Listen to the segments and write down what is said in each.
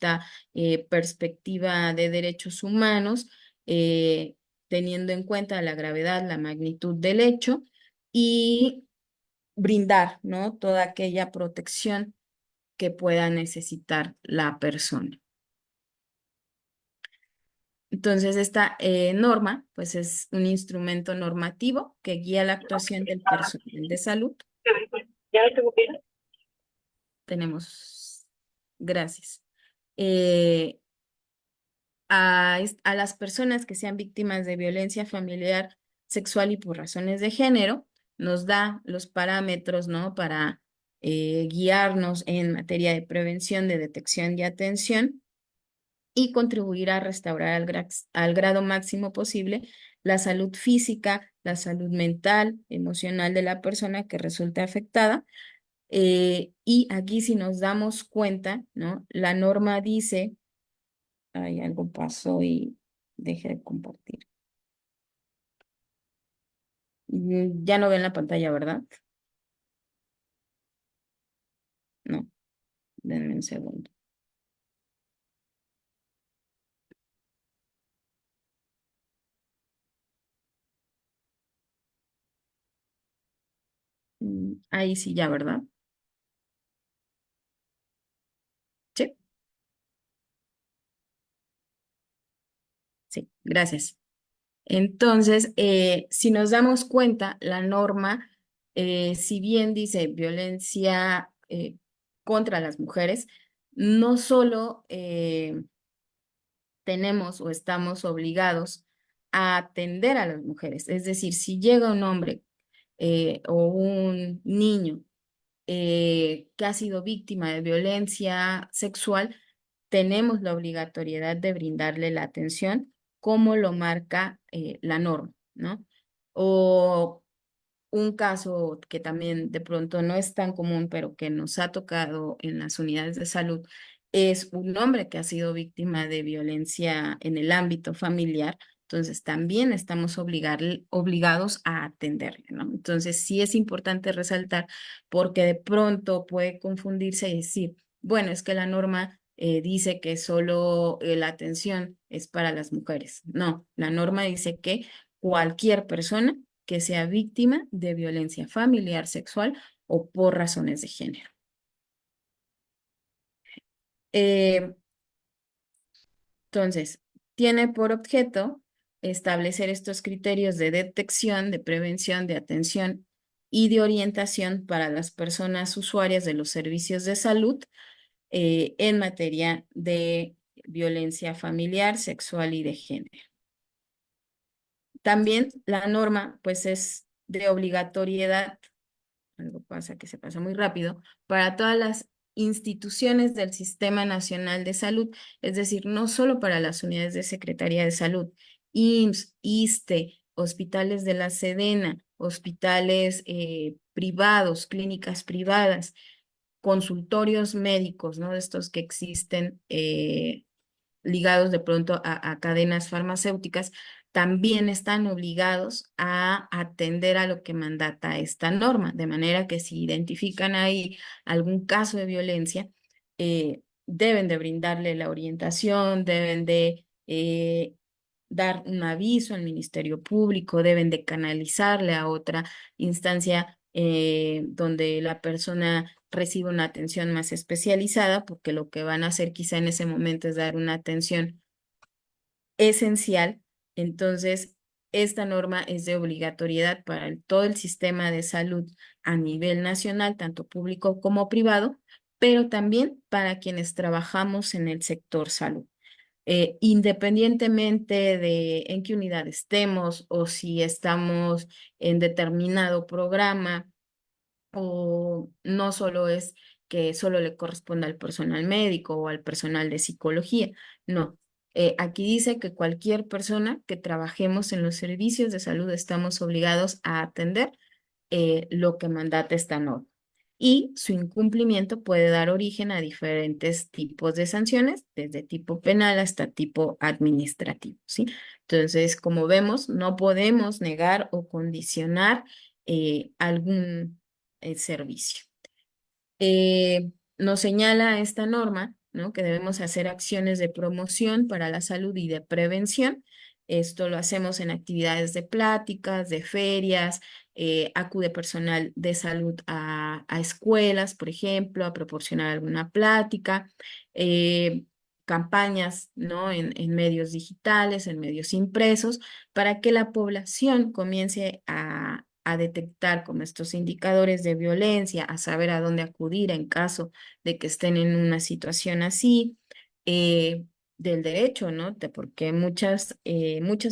esta perspectiva de derechos humanos, teniendo en cuenta la gravedad, la magnitud del hecho y brindar, ¿no? Toda aquella protección que pueda necesitar la persona. Entonces, esta norma, pues es un instrumento normativo que guía la actuación del personal de salud. ¿Ya te ocupé? Tenemos, gracias. A las personas que sean víctimas de violencia familiar, sexual y por razones de género, nos da los parámetros, ¿no? Para guiarnos en materia de prevención, de detección y atención y contribuir a restaurar al grado máximo posible la salud física, la salud mental, emocional de la persona que resulte afectada. Y aquí si nos damos cuenta, ¿no? La norma dice, ay, algo pasó y dejé de compartir. Ya no ven la pantalla, ¿verdad? No, denme un segundo. Ahí sí ya, ¿verdad? Sí, sí, gracias. Entonces, si nos damos cuenta, la norma, si bien dice violencia contra las mujeres, no solo tenemos o estamos obligados a atender a las mujeres. Es decir, si llega un hombre o un niño que ha sido víctima de violencia sexual, tenemos la obligatoriedad de brindarle la atención como lo marca la norma, ¿no? O un caso que también de pronto no es tan común, pero que nos ha tocado en las unidades de salud, es un hombre que ha sido víctima de violencia en el ámbito familiar. Entonces, también estamos obligados a atenderle, ¿no? Entonces, sí es importante resaltar porque de pronto puede confundirse y decir, bueno, es que la norma dice que solo la atención es para las mujeres. No, la norma dice que cualquier persona que sea víctima de violencia familiar, sexual o por razones de género. Eh, entonces, tiene por objeto establecer estos criterios de detección, de prevención, de atención y de orientación para las personas usuarias de los servicios de salud en materia de violencia familiar, sexual y de género. También la norma, pues, es de obligatoriedad, algo pasa que se pasa muy rápido, para todas las instituciones del Sistema Nacional de Salud, es decir, no solo para las unidades de Secretaría de Salud, IMSS, ISSSTE, hospitales de la Sedena, hospitales privados, clínicas privadas, consultorios médicos, ¿no? De estos que existen ligados de pronto a cadenas farmacéuticas, también están obligados a atender a lo que mandata esta norma, de manera que si identifican ahí algún caso de violencia, deben de brindarle la orientación, deben de dar un aviso al Ministerio Público, deben de canalizarle a otra instancia donde la persona recibe una atención más especializada, porque lo que van a hacer quizá en ese momento es dar una atención esencial. Entonces, esta norma es de obligatoriedad para todo el sistema de salud a nivel nacional, tanto público como privado, pero también para quienes trabajamos en el sector salud. Independientemente de en qué unidad estemos o si estamos en determinado programa, o no solo es que solo le corresponda al personal médico o al personal de psicología, no. Aquí dice que cualquier persona que trabajemos en los servicios de salud estamos obligados a atender lo que mandata esta norma. Y su incumplimiento puede dar origen a diferentes tipos de sanciones, desde tipo penal hasta tipo administrativo, ¿sí? Entonces, como vemos, no podemos negar o condicionar algún servicio. Nos señala esta norma ¿no? Que debemos hacer acciones de promoción para la salud y de prevención. Esto lo hacemos en actividades de pláticas, de ferias, acude personal de salud a escuelas, por ejemplo, a proporcionar alguna plática, eh, campañas, ¿no? En medios digitales, en medios impresos, para que la población comience a detectar como estos indicadores de violencia, a saber a dónde acudir en caso de que estén en una situación así, eh, del derecho, ¿no? Porque muchas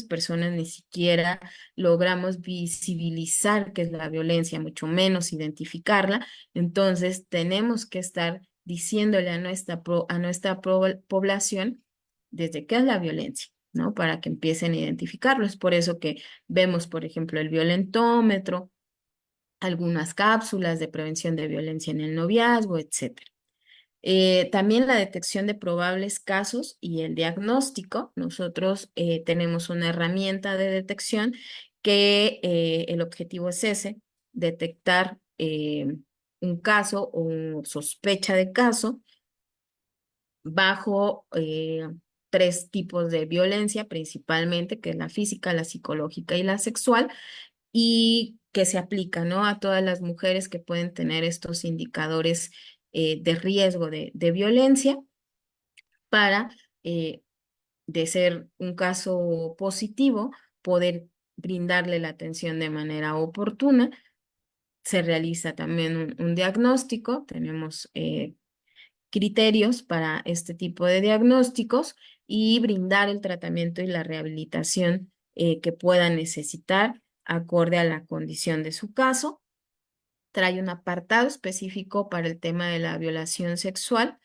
personas ni siquiera logramos visibilizar qué es la violencia, mucho menos identificarla. Entonces, tenemos que estar diciéndole a nuestra población desde qué es la violencia, ¿no? Para que empiecen a identificarlo. Es por eso que vemos, por ejemplo, el violentómetro, algunas cápsulas de prevención de violencia en el noviazgo, etcétera. También la detección de probables casos y el diagnóstico. Nosotros tenemos una herramienta de detección que el objetivo es ese, detectar un caso o sospecha de caso bajo tres tipos de violencia principalmente, que es la física, la psicológica y la sexual, y que se aplica, ¿no? A todas las mujeres que pueden tener estos indicadores de riesgo de violencia para, eh, de ser un caso positivo, poder brindarle la atención de manera oportuna. Se realiza también un diagnóstico, tenemos criterios para este tipo de diagnósticos y brindar el tratamiento y la rehabilitación que pueda necesitar acorde a la condición de su caso. Trae un apartado específico para el tema de la violación sexual,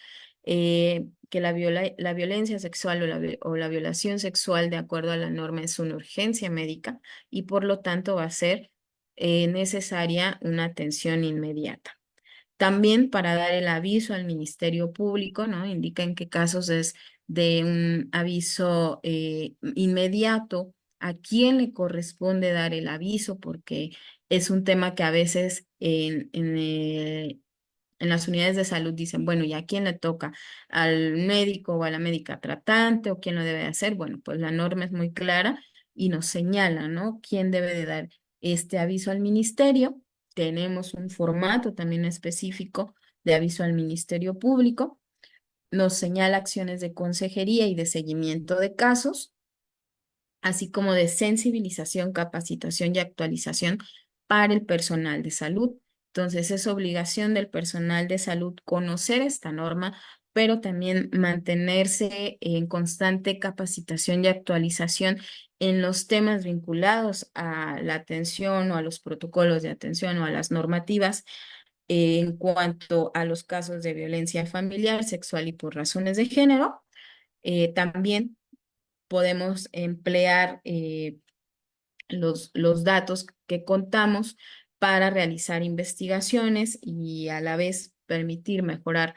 que la violencia sexual o la violación sexual, de acuerdo a la norma, es una urgencia médica y por lo tanto va a ser necesaria una atención inmediata. También para dar el aviso al Ministerio Público, ¿no? Indica en qué casos es de un aviso inmediato, a quién le corresponde dar el aviso, porque es un tema que a veces en las unidades de salud dicen, bueno, ¿y a quién le toca? ¿Al médico o a la médica tratante o quién lo debe de hacer? Bueno, pues la norma es muy clara y nos señala, ¿no? ¿Quién debe de dar este aviso al ministerio? Tenemos un formato también específico de aviso al Ministerio Público. Nos señala acciones de consejería y de seguimiento de casos, así como de sensibilización, capacitación y actualización para el personal de salud. Entonces, es obligación del personal de salud conocer esta norma, pero también mantenerse en constante capacitación y actualización en los temas vinculados a la atención o a los protocolos de atención o a las normativas en cuanto a los casos de violencia familiar, sexual y por razones de género. También podemos emplear los datos que contamos para realizar investigaciones y a la vez permitir mejorar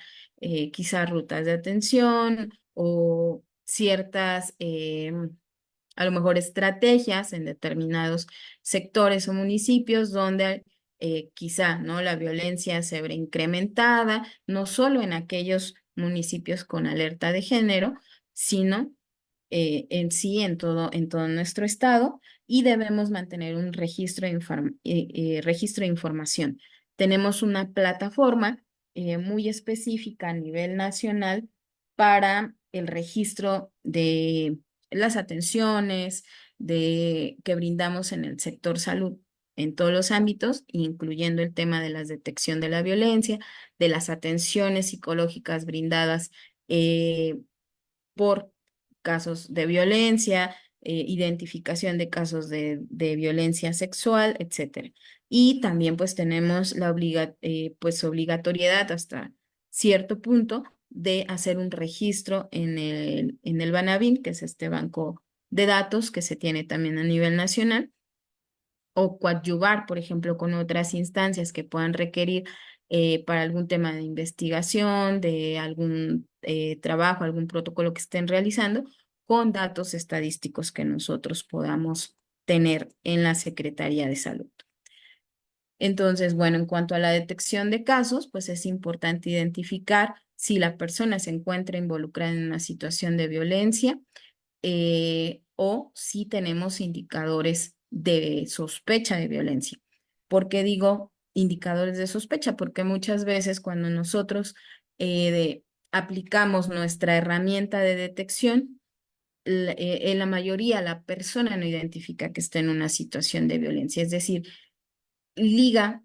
quizás rutas de atención o ciertas, a lo mejor estrategias en determinados sectores o municipios donde quizá, ¿no? La violencia se ve incrementada, no solo en aquellos municipios con alerta de género, sino en sí en todo nuestro estado y debemos mantener un registro de información. Tenemos una plataforma muy específica a nivel nacional para el registro de las atenciones que brindamos en el sector salud en todos los ámbitos, incluyendo el tema de la detección de la violencia, de las atenciones psicológicas brindadas por casos de violencia, identificación de casos de violencia sexual, etcétera. Y también pues tenemos pues obligatoriedad hasta cierto punto de hacer un registro en el Banabin, que es este banco de datos que se tiene también a nivel nacional, o coadyuvar, por ejemplo, con otras instancias que puedan requerir para algún tema de investigación, de algún trabajo, algún protocolo que estén realizando, con datos estadísticos que nosotros podamos tener en la Secretaría de Salud. Entonces, bueno, en cuanto a la detección de casos, pues es importante identificar si la persona se encuentra involucrada en una situación de violencia o si tenemos indicadores de sospecha de violencia. ¿Por qué digo indicadores de sospecha? Porque muchas veces cuando nosotros aplicamos nuestra herramienta de detección, en la mayoría la persona no identifica que está en una situación de violencia, es decir, liga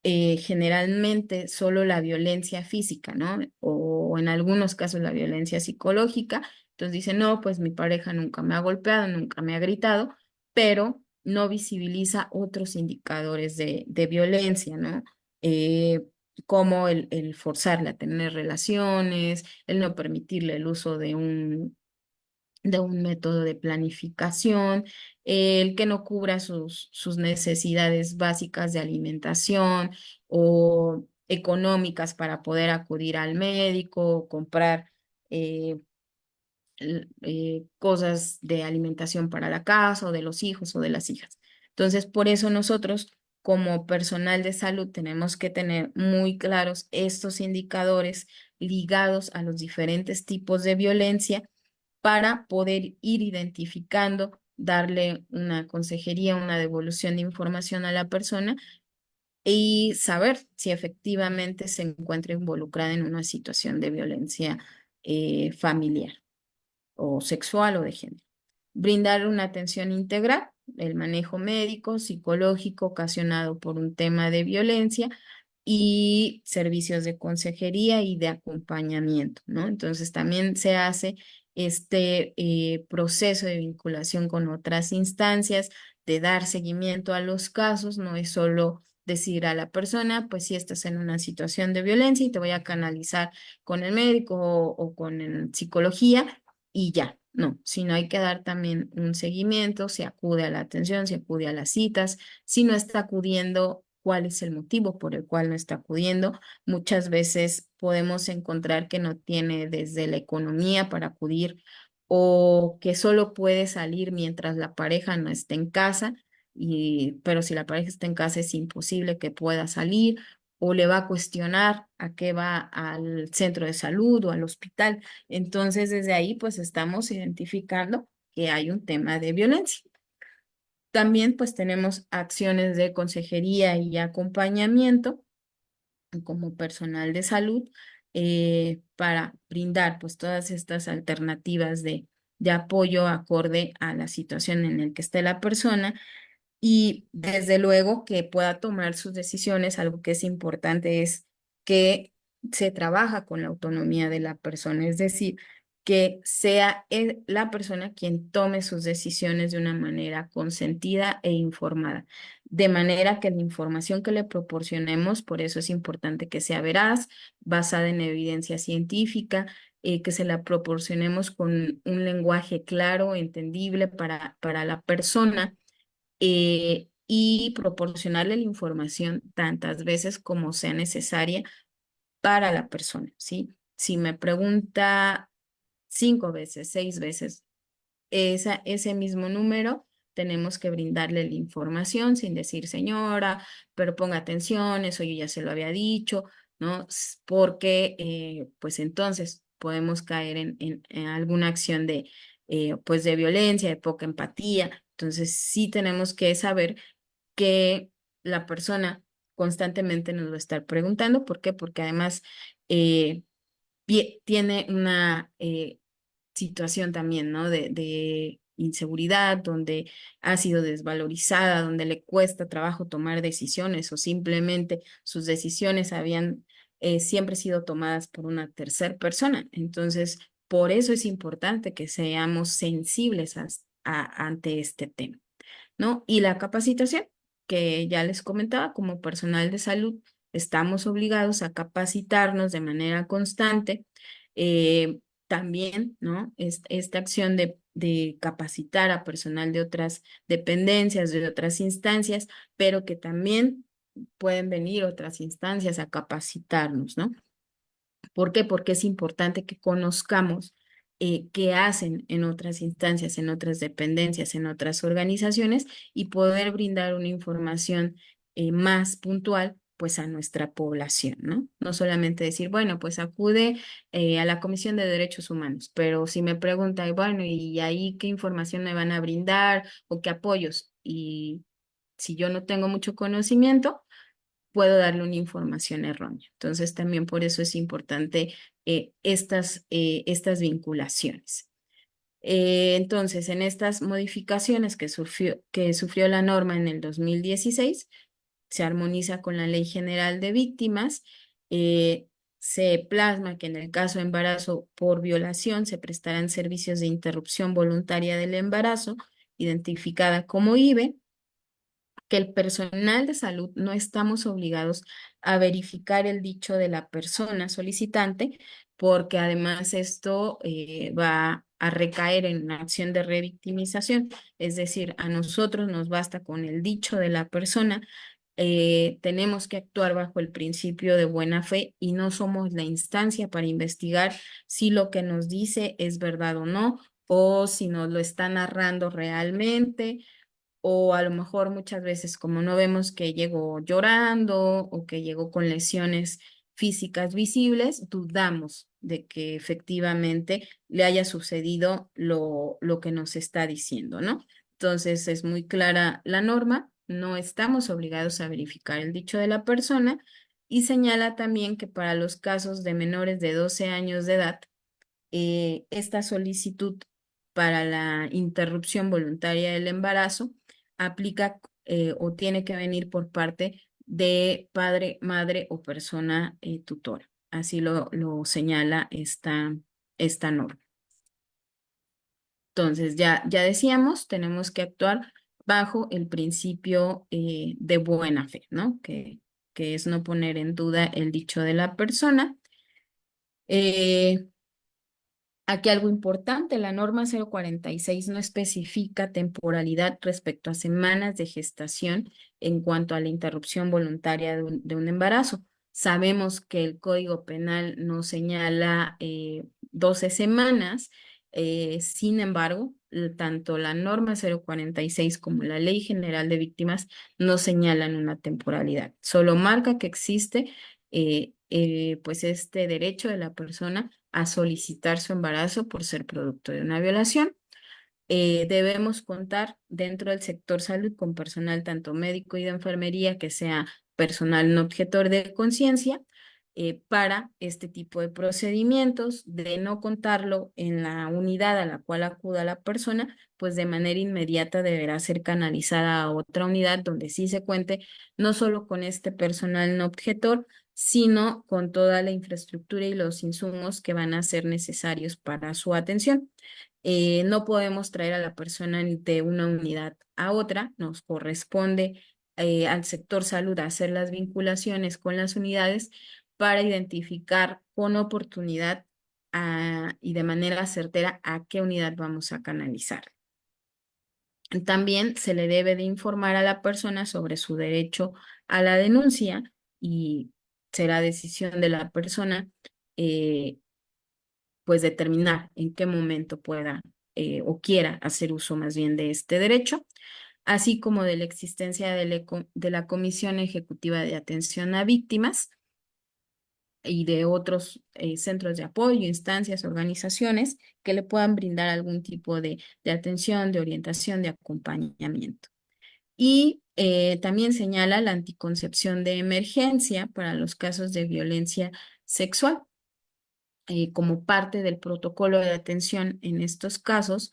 generalmente solo la violencia física, ¿no? O en algunos casos la violencia psicológica. Entonces dice, no, pues mi pareja nunca me ha golpeado, nunca me ha gritado, pero no visibiliza otros indicadores de violencia, ¿no? Eh, como el forzarle a tener relaciones, el no permitirle el uso de un método de planificación, el que no cubra sus necesidades básicas de alimentación o económicas para poder acudir al médico, comprar eh, cosas de alimentación para la casa o de los hijos o de las hijas. Entonces, por eso nosotros como personal de salud tenemos que tener muy claros estos indicadores ligados a los diferentes tipos de violencia para poder ir identificando, darle una consejería, una devolución de información a la persona y saber si efectivamente se encuentra involucrada en una situación de violencia familiar o sexual o de género. Brindar una atención integral, el manejo médico, psicológico ocasionado por un tema de violencia y servicios de consejería y de acompañamiento, ¿no? Entonces también se hace este proceso de vinculación con otras instancias, de dar seguimiento a los casos, no es solo decir a la persona, pues si estás en una situación de violencia y te voy a canalizar con el médico o con psicología y ya, no, sino hay que dar también un seguimiento, se acude a la atención, se acude a las citas, si no está acudiendo, cuál es el motivo por el cual no está acudiendo. Muchas veces podemos encontrar que no tiene desde la economía para acudir o que solo puede salir mientras la pareja no esté en casa, pero si la pareja está en casa es imposible que pueda salir o le va a cuestionar a qué va al centro de salud o al hospital. Entonces, desde ahí, pues estamos identificando que hay un tema de violencia. También, pues tenemos acciones de consejería y acompañamiento como personal de salud para brindar, pues, todas estas alternativas de apoyo acorde a la situación en la que esté la persona y desde luego que pueda tomar sus decisiones. Algo que es importante es que se trabaja con la autonomía de la persona, es decir, que sea la persona quien tome sus decisiones de una manera consentida e informada, de manera que la información que le proporcionemos, por eso es importante que sea veraz, basada en evidencia científica, que se la proporcionemos con un lenguaje claro, entendible para la persona y proporcionarle la información tantas veces como sea necesaria para la persona, ¿sí? Si me pregunta 5 veces, 6 veces ese mismo número, tenemos que brindarle la información sin decir, señora, pero ponga atención, eso yo ya se lo había dicho, ¿no? Porque, pues entonces podemos caer en alguna acción pues de violencia, de poca empatía. Entonces, sí tenemos que saber que la persona constantemente nos lo está preguntando. ¿Por qué? Porque además eh, tiene una situación también, ¿no? De inseguridad, donde ha sido desvalorizada, donde le cuesta trabajo tomar decisiones o simplemente sus decisiones habían siempre sido tomadas por una tercera persona. Entonces, por eso es importante que seamos sensibles ante este tema, ¿no? Y la capacitación, que ya les comentaba, como personal de salud, estamos obligados a capacitarnos de manera constante. Eh, También, ¿no? Esta acción de capacitar a personal de otras dependencias, de otras instancias, pero que también pueden venir otras instancias a capacitarnos, ¿no? ¿Por qué? Porque es importante que conozcamos qué hacen en otras instancias, en otras dependencias, en otras organizaciones y poder brindar una información más puntual pues a nuestra población, ¿no? No solamente decir, bueno, pues acude a la Comisión de Derechos Humanos, pero si me pregunta, y bueno, ¿y ahí qué información me van a brindar o qué apoyos? Y si yo no tengo mucho conocimiento, puedo darle una información errónea. Entonces, también por eso es importante estas vinculaciones. Entonces, en estas modificaciones que sufrió la norma en el 2016, se armoniza con la Ley General de Víctimas. eh, Se plasma que en el caso de embarazo por violación se prestarán servicios de interrupción voluntaria del embarazo, identificada como IVE, que el personal de salud no estamos obligados a verificar el dicho de la persona solicitante, porque además esto va a recaer en una acción de revictimización, es decir, a nosotros nos basta con el dicho de la persona. Tenemos que actuar bajo el principio de buena fe y no somos la instancia para investigar si lo que nos dice es verdad o no, o si nos lo está narrando realmente, o a lo mejor muchas veces como no vemos que llegó llorando o que llegó con lesiones físicas visibles, dudamos de que efectivamente le haya sucedido lo que nos está diciendo, ¿no? Entonces es muy clara la norma, no estamos obligados a verificar el dicho de la persona y señala también que para los casos de menores de 12 años de edad, esta solicitud para la interrupción voluntaria del embarazo aplica o tiene que venir por parte de padre, madre o persona tutora. Así lo señala esta norma. Entonces, ya decíamos, tenemos que actuar bajo el principio de buena fe, ¿no? Que es no poner en duda el dicho de la persona. Eh, Aquí algo importante, la norma 046 no especifica temporalidad respecto a semanas de gestación en cuanto a la interrupción voluntaria de un embarazo. Sabemos que el Código Penal nos señala 12 semanas. Sin embargo, tanto la norma 046 como la Ley General de Víctimas no señalan una temporalidad. Solo marca que existe pues este derecho de la persona a solicitar su embarazo por ser producto de una violación. Debemos contar dentro del sector salud con personal tanto médico y de enfermería que sea personal no objetor de conciencia para este tipo de procedimientos. De no contarlo en la unidad a la cual acuda la persona, pues de manera inmediata deberá ser canalizada a otra unidad donde sí se cuente no solo con este personal no objetor, sino con toda la infraestructura y los insumos que van a ser necesarios para su atención. No podemos traer a la persona de una unidad a otra, nos corresponde al sector salud hacer las vinculaciones con las unidades para identificar con oportunidad y de manera certera a qué unidad vamos a canalizar. También se le debe de informar a la persona sobre su derecho a la denuncia y será decisión de la persona eh, pues determinar en qué momento pueda o quiera hacer uso más bien de este derecho, así como de la existencia de la Comisión Ejecutiva de Atención a Víctimas y de otros centros de apoyo, instancias, organizaciones que le puedan brindar algún tipo de atención, de orientación, de acompañamiento. Y también señala la anticoncepción de emergencia para los casos de violencia sexual. Como parte del protocolo de atención en estos casos,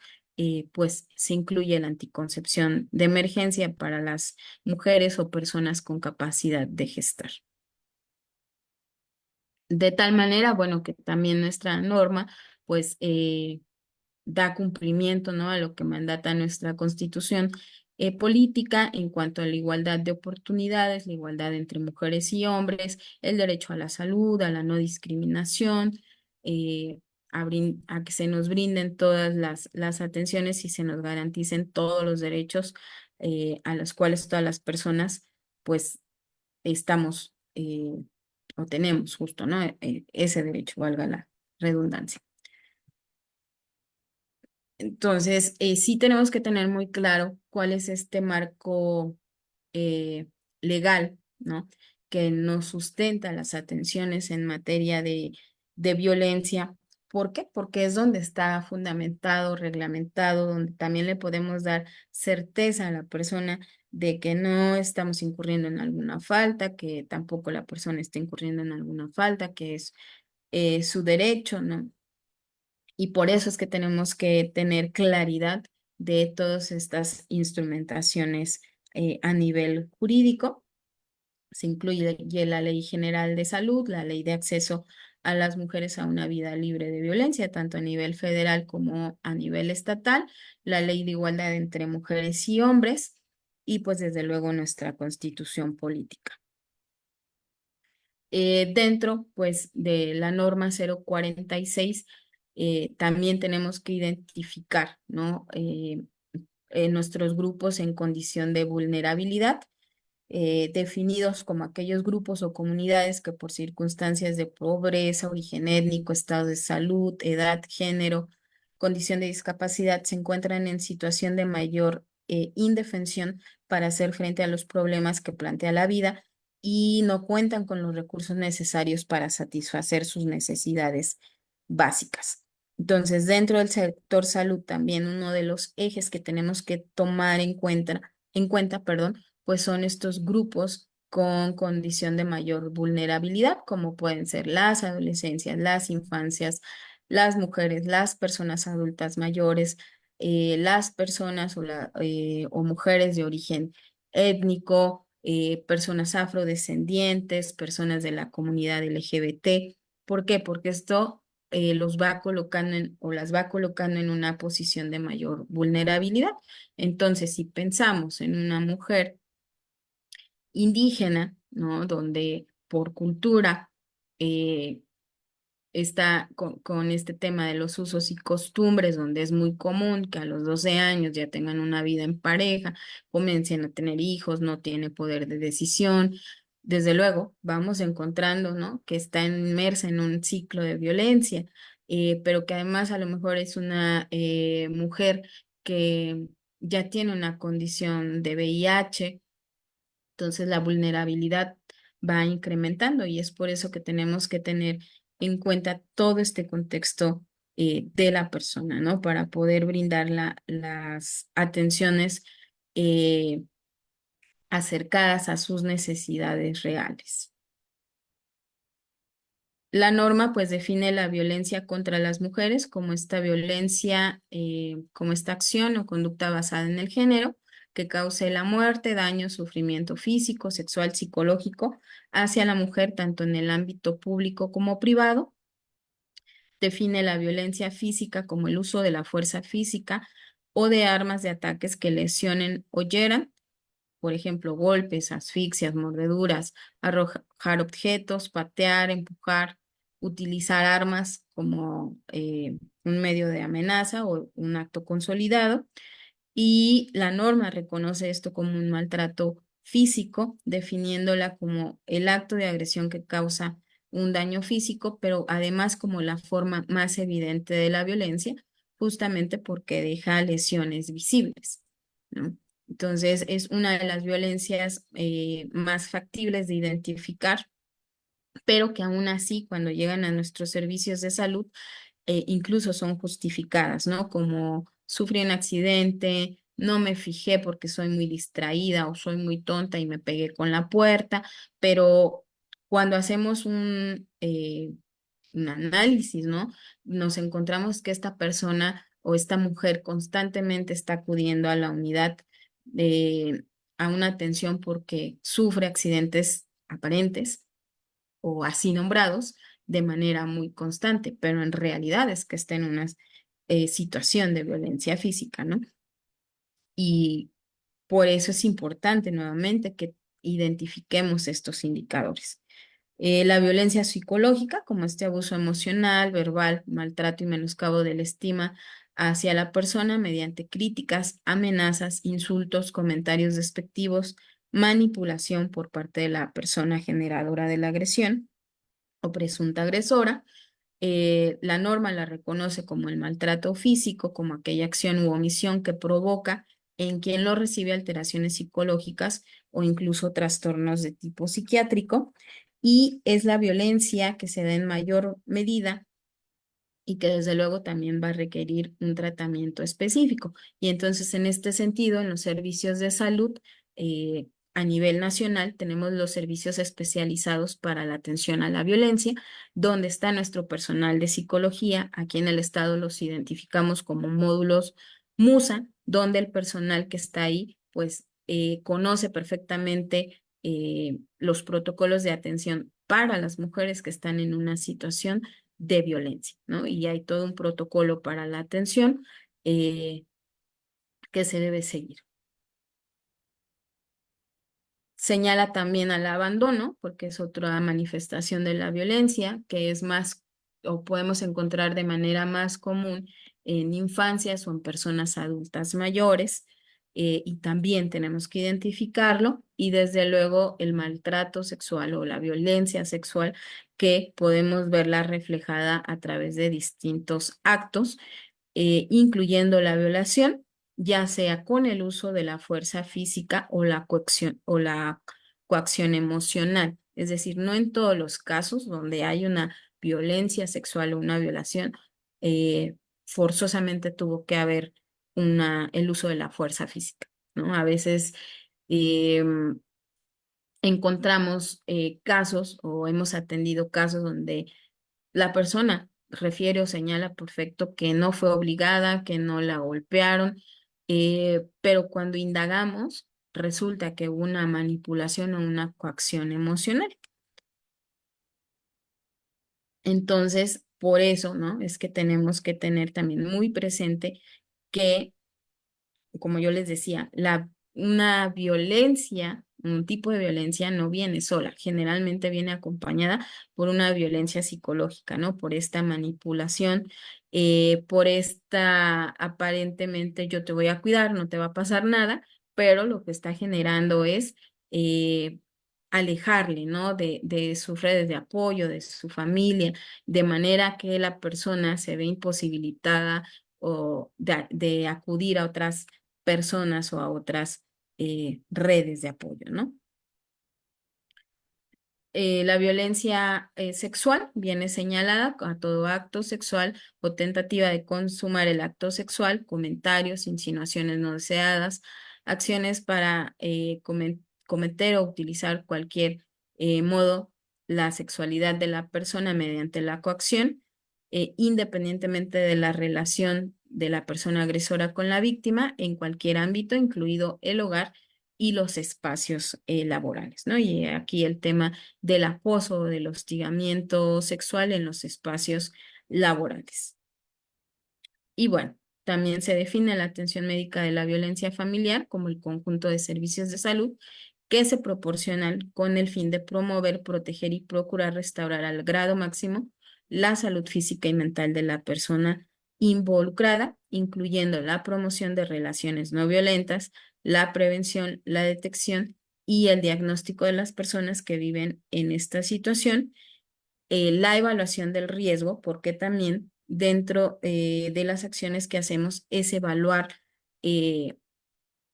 pues se incluye la anticoncepción de emergencia para las mujeres o personas con capacidad de gestar. De tal manera, bueno, que también nuestra norma, pues, da cumplimiento, ¿no? A lo que mandata nuestra Constitución política en cuanto a la igualdad de oportunidades, la igualdad entre mujeres y hombres, el derecho a la salud, a la no discriminación, eh, a que se nos brinden todas las atenciones y se nos garanticen todos los derechos a los cuales todas las personas, pues, estamos o tenemos justo, ¿no? Ese derecho, valga la redundancia. Entonces, sí tenemos que tener muy claro cuál es este marco eh, legal, ¿no? que nos sustenta las atenciones en materia de violencia. ¿Por qué? Porque es donde está fundamentado, reglamentado, donde también le podemos dar certeza a la persona de que no estamos incurriendo en alguna falta, que tampoco la persona está incurriendo en alguna falta, que es su derecho, ¿no? Y por eso es que tenemos que tener claridad de todas estas instrumentaciones a nivel jurídico. Se incluye la Ley General de Salud, la Ley de Acceso a las Mujeres a una Vida Libre de Violencia, tanto a nivel federal como a nivel estatal, la Ley de Igualdad entre Mujeres y Hombres y pues desde luego nuestra Constitución Política. Dentro, pues, de la norma 046, también tenemos que identificar, ¿no? Nuestros grupos en condición de vulnerabilidad, definidos como aquellos grupos o comunidades que por circunstancias de pobreza, origen étnico, estado de salud, edad, género, condición de discapacidad, se encuentran en situación de mayor indefensión para hacer frente a los problemas que plantea la vida y no cuentan con los recursos necesarios para satisfacer sus necesidades básicas. Entonces, dentro del sector salud, también uno de los ejes que tenemos que tomar en cuenta, perdón, pues son estos grupos con condición de mayor vulnerabilidad, como pueden ser las adolescencias, las infancias, las mujeres, las personas adultas mayores, las personas o mujeres de origen étnico, personas afrodescendientes, personas de la comunidad LGBT. ¿Por qué? Porque esto los va colocando o las va colocando en una posición de mayor vulnerabilidad. Entonces, si pensamos en una mujer indígena, ¿no? Donde por cultura eh, está con este tema de los usos y costumbres, donde es muy común que a los 12 años ya tengan una vida en pareja, comiencen a tener hijos, no tiene poder de decisión. Desde luego, vamos encontrando, ¿no? Que está inmersa en un ciclo de violencia, pero que además a lo mejor es una mujer que ya tiene una condición de VIH. Entonces la vulnerabilidad va incrementando y es por eso que tenemos que tener en cuenta todo este contexto de la persona, ¿no? Para poder brindar las atenciones eh, acercadas a sus necesidades reales. La norma pues define la violencia contra las mujeres como esta violencia, como esta acción o conducta basada en el género que cause la muerte, daño, sufrimiento físico, sexual, psicológico hacia la mujer tanto en el ámbito público como privado. Define la violencia física como el uso de la fuerza física o de armas de ataques que lesionen o hieran, por ejemplo, golpes, asfixias, mordeduras, arrojar objetos, patear, empujar, utilizar armas como un medio de amenaza o un acto consolidado. Y la norma reconoce esto como un maltrato físico, definiéndola como el acto de agresión que causa un daño físico, pero además como la forma más evidente de la violencia, justamente porque deja lesiones visibles, ¿no? Entonces, es una de las violencias más factibles de identificar, pero que aún así, cuando llegan a nuestros servicios de salud, incluso son justificadas, ¿no? Como sufrí un accidente, no me fijé porque soy muy distraída o soy muy tonta y me pegué con la puerta, pero cuando hacemos un análisis, ¿no? Nos encontramos que esta persona o esta mujer constantemente está acudiendo a la unidad a una atención porque sufre accidentes aparentes o así nombrados de manera muy constante, pero en realidad es que está en una situación de violencia física, ¿no? Y por eso es importante nuevamente que identifiquemos estos indicadores. La violencia psicológica, como este abuso emocional, verbal, maltrato y menoscabo de la estima hacia la persona mediante críticas, amenazas, insultos, comentarios despectivos, manipulación por parte de la persona generadora de la agresión o presunta agresora. La norma la reconoce como el maltrato físico, como aquella acción u omisión que provoca en quien lo recibe alteraciones psicológicas o incluso trastornos de tipo psiquiátrico, y es la violencia que se da en mayor medida y que desde luego también va a requerir un tratamiento específico. Y entonces, en este sentido, en los servicios de salud a nivel nacional, tenemos los servicios especializados para la atención a la violencia, donde está nuestro personal de psicología. Aquí en el estado los identificamos como módulos MUSA, donde el personal que está ahí, pues, conoce perfectamente los protocolos de atención para las mujeres que están en una situación de violencia, ¿no? Y hay todo un protocolo para la atención eh, que se debe seguir. Señala también al abandono, porque es otra manifestación de la violencia, que es más, o podemos encontrar de manera más común en infancias o en personas adultas mayores, y también tenemos que identificarlo, y desde luego el maltrato sexual o la violencia sexual, que podemos verla reflejada a través de distintos actos incluyendo la violación, ya sea con el uso de la fuerza física o la coacción emocional. Es decir, no en todos los casos donde hay una violencia sexual o una violación, eh, forzosamente tuvo que haber el uso de la fuerza física, ¿no? A veces encontramos casos o hemos atendido casos donde la persona refiere o señala perfecto que no fue obligada, que no la golpearon, pero cuando indagamos, resulta que hubo una manipulación o una coacción emocional. Entonces, por eso, ¿no? Es que tenemos que tener también muy presente que como yo les decía, una violencia, un tipo de violencia no viene sola, generalmente viene acompañada por una violencia psicológica, ¿no? Por esta manipulación, por esta aparentemente yo te voy a cuidar, no te va a pasar nada, pero lo que está generando es eh, alejarle, ¿no? De sus redes de apoyo, de su familia, de manera que la persona se ve imposibilitada o de acudir a otras personas o a otras redes de apoyo, ¿no? La violencia sexual viene señalada a todo acto sexual o tentativa de consumar el acto sexual, comentarios, insinuaciones no deseadas, acciones para cometer o utilizar cualquier modo la sexualidad de la persona mediante la coacción, independientemente de la relación de la persona agresora con la víctima en cualquier ámbito, incluido el hogar y los espacios laborales, ¿no? Y aquí el tema del acoso o del hostigamiento sexual en los espacios laborales. Y bueno, también se define la atención médica de la violencia familiar como el conjunto de servicios de salud que se proporcionan con el fin de promover, proteger y procurar restaurar al grado máximo la salud física y mental de la persona involucrada, incluyendo la promoción de relaciones no violentas, la prevención, la detección y el diagnóstico de las personas que viven en esta situación, la evaluación del riesgo, porque también dentro de las acciones que hacemos es evaluar eh,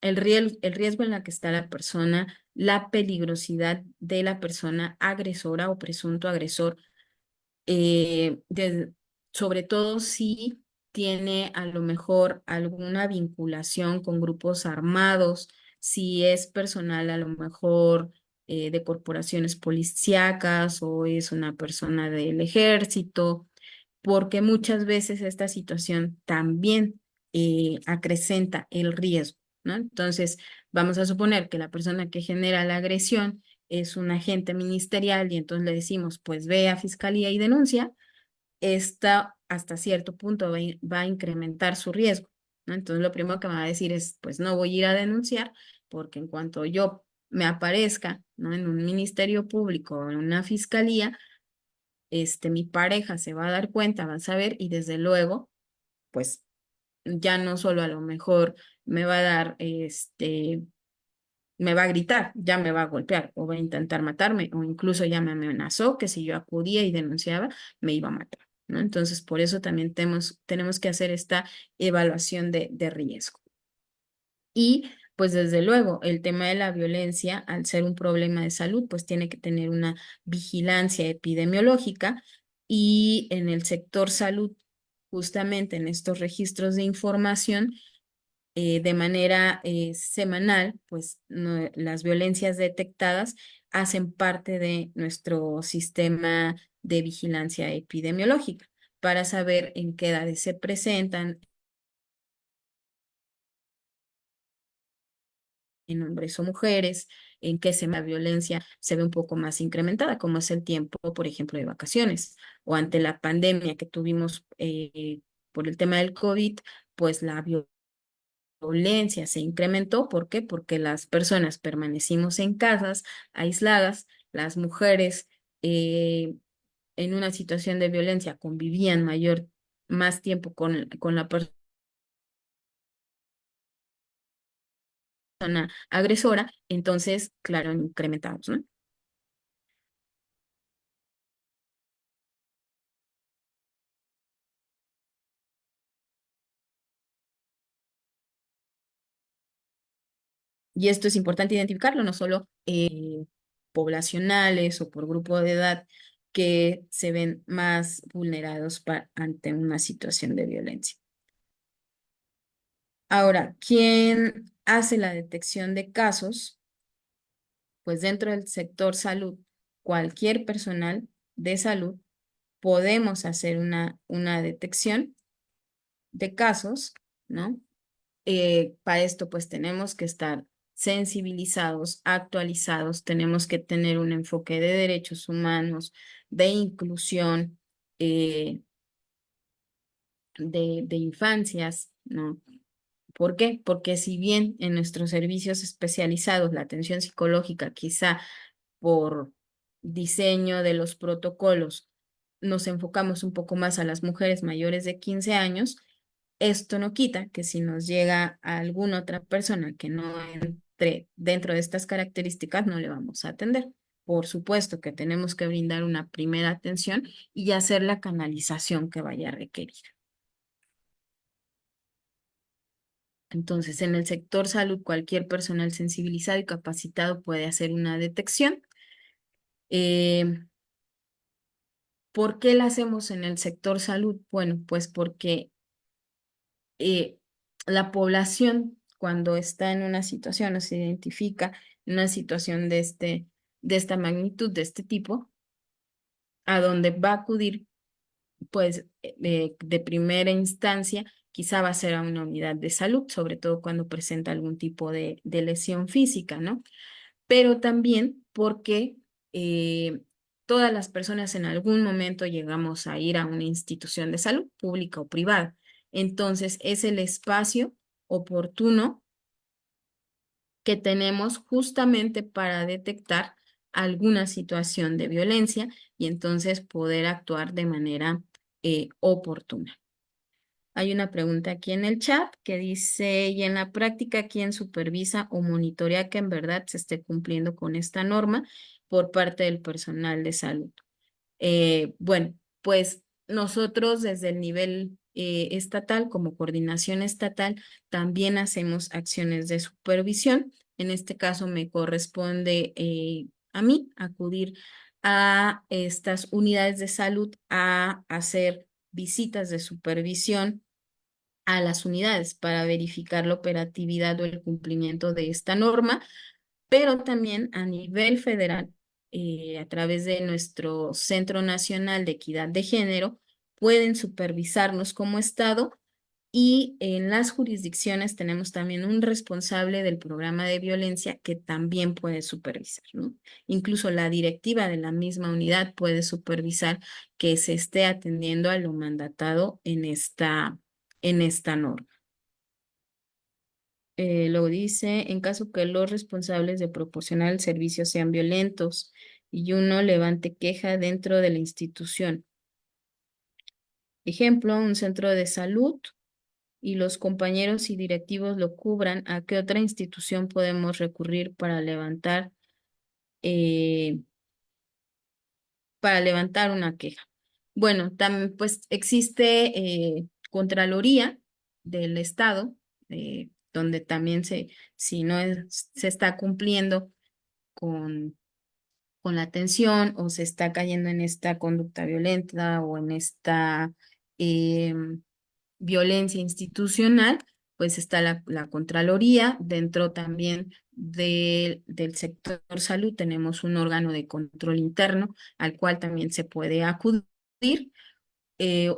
el riesgo en la que está la persona, la peligrosidad de la persona agresora o presunto agresor, eh, de- sobre todo si tiene a lo mejor alguna vinculación con grupos armados, si es personal a lo mejor de corporaciones policíacas o es una persona del ejército, porque muchas veces esta situación también acrecenta el riesgo, ¿no? Entonces, vamos a suponer que la persona que genera la agresión es un agente ministerial y entonces le decimos, pues ve a fiscalía y denuncia, esta hasta cierto punto va a incrementar su riesgo, ¿no? Entonces lo primero que me va a decir es, pues no voy a ir a denunciar porque en cuanto yo me aparezca, ¿no? En un ministerio público o en una fiscalía, mi pareja se va a dar cuenta, va a saber y desde luego, pues ya no solo a lo mejor me va a dar, me va a gritar, ya me va a golpear o va a intentar matarme o incluso ya me amenazó que si yo acudía y denunciaba, me iba a matar, ¿no? Entonces, por eso también tenemos que hacer esta evaluación de riesgo. Y Pues desde luego, el tema de la violencia, al ser un problema de salud, pues tiene que tener una vigilancia epidemiológica y en el sector salud, justamente en estos registros de información, de manera semanal, pues las violencias detectadas hacen parte de nuestro sistema de vigilancia epidemiológica para saber en qué edades se presentan, en hombres o mujeres, en qué la violencia se ve un poco más incrementada, como es el tiempo, por ejemplo, de vacaciones o ante la pandemia que tuvimos por el tema del COVID, pues la violencia se incrementó. ¿Por qué? Porque las personas permanecimos en casas, aisladas, las mujeres eh, en una situación de violencia convivían más tiempo con la persona agresora, entonces, claro, incrementados, ¿no? Y esto es importante identificarlo, no solo poblacionales o por grupo de edad que se ven más vulnerados ante una situación de violencia. Ahora, ¿quién hace la detección de casos? Pues dentro del sector salud, cualquier personal de salud podemos hacer una detección de casos, ¿no? Para esto, pues tenemos que estar sensibilizados, actualizados, tenemos que tener un enfoque de derechos humanos, de inclusión, eh, de infancias, ¿no? ¿Por qué? Porque si bien en nuestros servicios especializados la atención psicológica, quizá por diseño de los protocolos, nos enfocamos un poco más a las mujeres mayores de 15 años, esto no quita que si nos llega a alguna otra persona que no entre dentro de estas características, no le vamos a atender. Por supuesto que tenemos que brindar una primera atención y hacer la canalización que vaya a requerir. Entonces, en el sector salud, cualquier personal sensibilizado y capacitado puede hacer una detección. Eh, ¿Por qué la hacemos en el sector salud? Bueno, pues porque eh, la población, cuando está en una situación o se identifica en una situación de esta magnitud, de este tipo, a donde va a acudir, pues de primera instancia, quizá va a ser a una unidad de salud, sobre todo cuando presenta algún tipo de lesión física, ¿no? Pero también porque eh, todas las personas en algún momento llegamos a ir a una institución de salud, pública o privada. Entonces, es el espacio oportuno que tenemos justamente para detectar alguna situación de violencia y entonces poder actuar de manera oportuna. Hay una pregunta aquí en el chat que dice, ¿y en la práctica quién supervisa o monitorea que en verdad se esté cumpliendo con esta norma por parte del personal de salud? Bueno, pues nosotros desde el nivel estatal, como coordinación estatal, también hacemos acciones de supervisión. En este caso me corresponde a mí acudir a estas unidades de salud a hacer visitas de supervisión a las unidades para verificar la operatividad o el cumplimiento de esta norma, pero también a nivel federal, a través de nuestro Centro Nacional de Equidad de Género, pueden supervisarnos como Estado y en las jurisdicciones tenemos también un responsable del programa de violencia que también puede supervisar, ¿no? Incluso la directiva de la misma unidad puede supervisar que se esté atendiendo a lo mandatado en esta norma. Luego dice, en caso que los responsables de proporcionar el servicio sean violentos y uno levante queja dentro de la institución. Ejemplo, un centro de salud y los compañeros y directivos lo cubran, ¿a qué otra institución podemos recurrir eh, para levantar una queja? Bueno, también pues existe Contraloría del Estado. donde también si no se está cumpliendo con, con la atención o se está cayendo en esta conducta violenta o en esta violencia institucional, pues está la Contraloría. Dentro también del sector salud tenemos un órgano de control interno al cual también se puede acudir,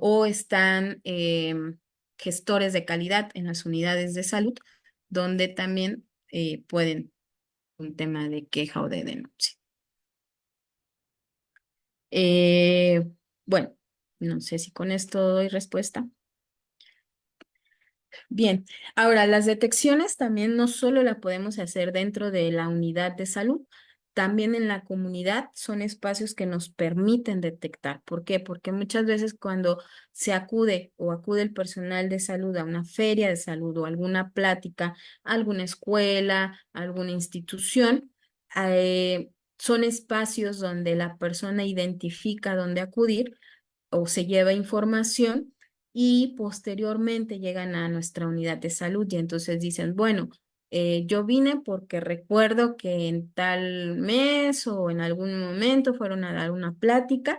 o están gestores de calidad en las unidades de salud, donde también pueden un tema de queja o de denuncia. Eh, bueno, no sé si con esto doy respuesta. Bien, ahora las detecciones también no solo la podemos hacer dentro de la unidad de salud, también en la comunidad son espacios que nos permiten detectar. ¿Por qué? Porque muchas veces cuando se acude o acude el personal de salud a una feria de salud o alguna plática, a alguna escuela, a alguna institución, son espacios donde la persona identifica dónde acudir o se lleva información y posteriormente llegan a nuestra unidad de salud y entonces dicen, bueno, yo vine porque recuerdo que en tal mes o en algún momento fueron a dar una plática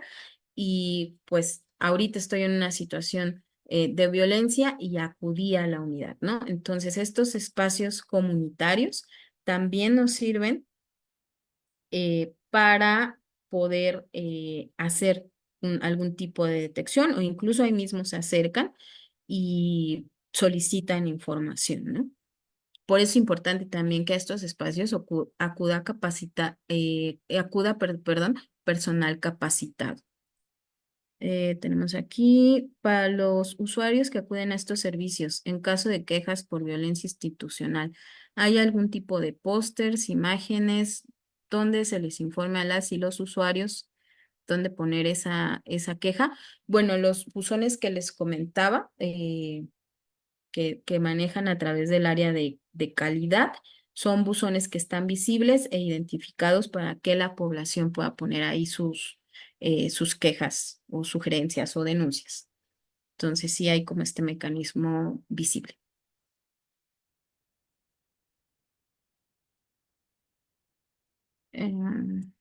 y pues ahorita estoy en una situación de violencia y acudí a la unidad, ¿no? Entonces estos espacios comunitarios también nos sirven para poder hacer algún tipo de detección o incluso ahí mismo se acercan y solicitan información, ¿no? Por eso es importante también que a estos espacios perdón, personal capacitado. Tenemos aquí para los usuarios que acuden a estos servicios en caso de quejas por violencia institucional. ¿Hay algún tipo de pósters, imágenes donde se les informe a las y los usuarios dónde poner esa queja? Bueno, los buzones que les comentaba, que manejan a través del área de calidad, son buzones que están visibles e identificados para que la población pueda poner ahí sus quejas o sugerencias o denuncias. Entonces sí hay como este mecanismo visible. Em,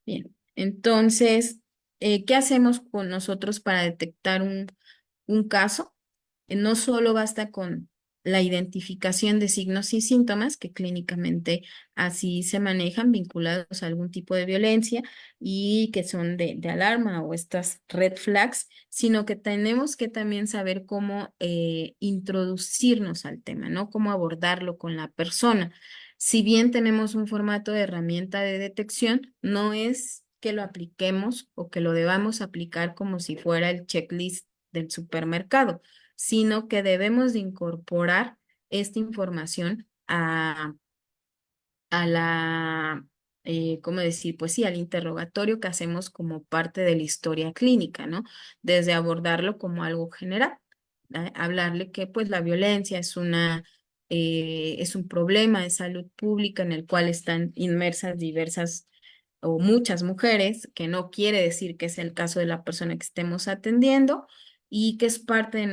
Bien, entonces, ¿qué hacemos con nosotros para detectar un caso? No solo basta con la identificación de signos y síntomas que clínicamente así se manejan vinculados a algún tipo de violencia y que son de alarma o estas red flags, sino que tenemos que también saber cómo introducirnos al tema, ¿no? Cómo abordarlo con la persona. Si bien tenemos un formato de herramienta de detección, no es que lo apliquemos o que lo debamos aplicar como si fuera el checklist del supermercado, sino que debemos de incorporar esta información a la, ¿cómo decir? Pues sí, al interrogatorio que hacemos como parte de la historia clínica, ¿no? Desde abordarlo como algo general, hablarle que pues la violencia es un problema de salud pública en el cual están inmersas diversas o muchas mujeres, que no quiere decir que es el caso de la persona que estemos atendiendo y que es parte de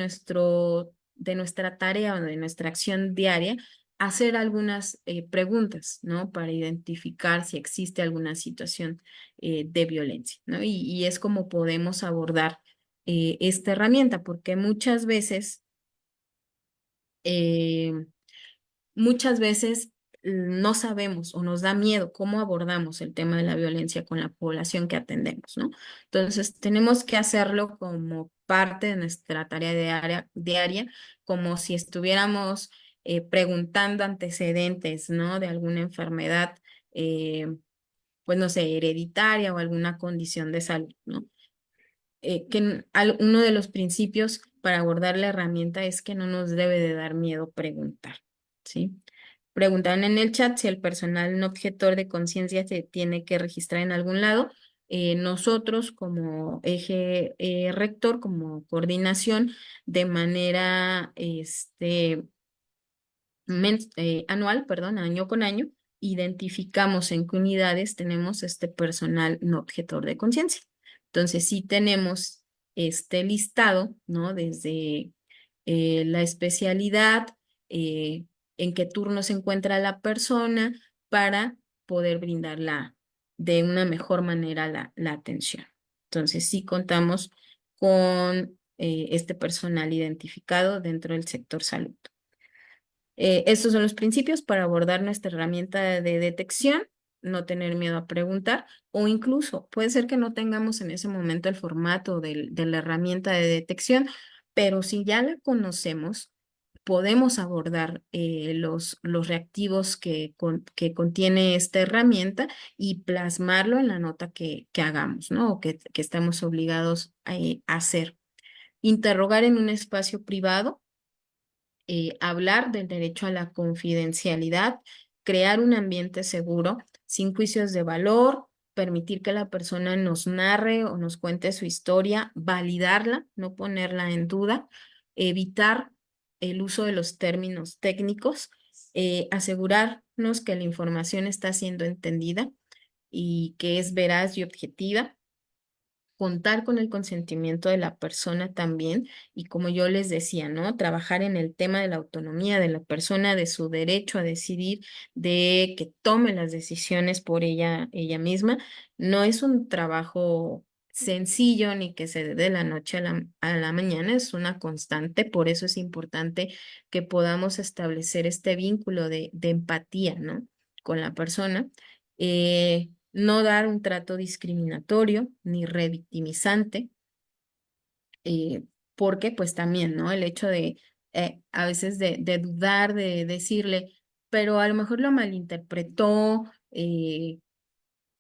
nuestra tarea o de nuestra acción diaria hacer algunas preguntas, ¿no? Para identificar si existe alguna situación de violencia, ¿no? Y es como podemos abordar esta herramienta, porque eh, muchas veces no sabemos o nos da miedo cómo abordamos el tema de la violencia con la población que atendemos, ¿no? Entonces, tenemos que hacerlo como parte de nuestra tarea diaria, como si estuviéramos preguntando antecedentes, ¿no? De alguna enfermedad, eh, pues no sé, hereditaria o alguna condición de salud, ¿no? Uno de los principios para abordar la herramienta es que no nos debe de dar miedo preguntar, ¿sí? Preguntaron en el chat si el personal no objetor de conciencia se tiene que registrar en algún lado. Nosotros como eje rector, como coordinación, de manera anual, perdón, año con año, identificamos en qué unidades tenemos este personal no objetor de conciencia. Entonces, sí tenemos este listado, ¿no? Desde la especialidad, en qué turno se encuentra la persona para poder brindarla de una mejor manera la atención. Entonces, sí contamos con este personal identificado dentro del sector salud. Estos son los principios para abordar nuestra herramienta de detección, no tener miedo a preguntar, o incluso puede ser que no tengamos en ese momento el formato de la herramienta de detección, pero si ya la conocemos, podemos abordar los reactivos que contiene esta herramienta y plasmarlo en la nota que hagamos, ¿no? O que estamos obligados a hacer. Interrogar en un espacio privado, hablar del derecho a la confidencialidad, crear un ambiente seguro, sin juicios de valor, permitir que la persona nos narre o nos cuente su historia, validarla, no ponerla en duda, evitar el uso de los términos técnicos, asegurarnos que la información está siendo entendida y que es veraz y objetiva, contar con el consentimiento de la persona también y como yo les decía, ¿no? Trabajar en el tema de la autonomía de la persona, de su derecho a decidir, de que tome las decisiones por ella misma. No es un trabajo sencillo ni que se dé de la noche a la mañana, es una constante, por eso es importante que podamos establecer este vínculo de empatía, ¿no? Con la persona. No dar un trato discriminatorio ni revictimizante, porque pues también, ¿no? El hecho de a veces de dudar, de decirle, pero a lo mejor lo malinterpretó,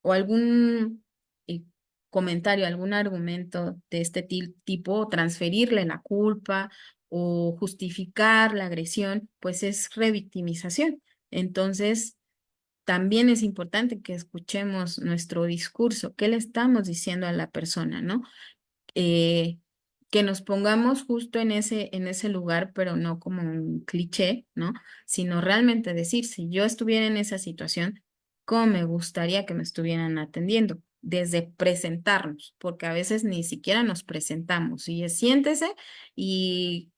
o algún comentario, algún argumento de este tipo, transferirle la culpa o justificar la agresión, pues es revictimización. Entonces, también es importante que escuchemos nuestro discurso, qué le estamos diciendo a la persona, ¿no? eh, que nos pongamos justo en ese lugar, pero no como un cliché, ¿no? Sino realmente decir, si yo estuviera en esa situación, ¿cómo me gustaría que me estuvieran atendiendo? Desde presentarnos, porque a veces ni siquiera nos presentamos. Y es siéntese y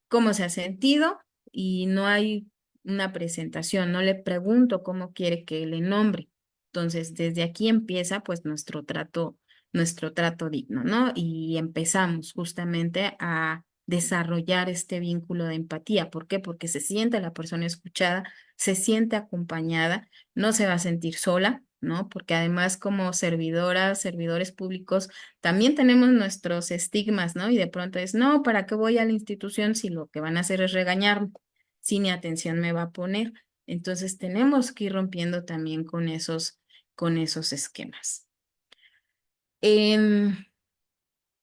cómo se ha sentido y no hay una presentación, no le pregunto cómo quiere que le nombre. Entonces, desde aquí empieza pues nuestro trato digno, ¿no? Y empezamos justamente a desarrollar este vínculo de empatía. ¿Por qué? Porque se siente la persona escuchada, se siente acompañada, no se va a sentir sola, ¿no? Porque además como servidoras, servidores públicos, también tenemos nuestros estigmas, ¿no? Y de pronto es, no, ¿para qué voy a la institución si lo que van a hacer es regañarme? Si ni atención me va a poner. Entonces tenemos que ir rompiendo también con esos esquemas. En,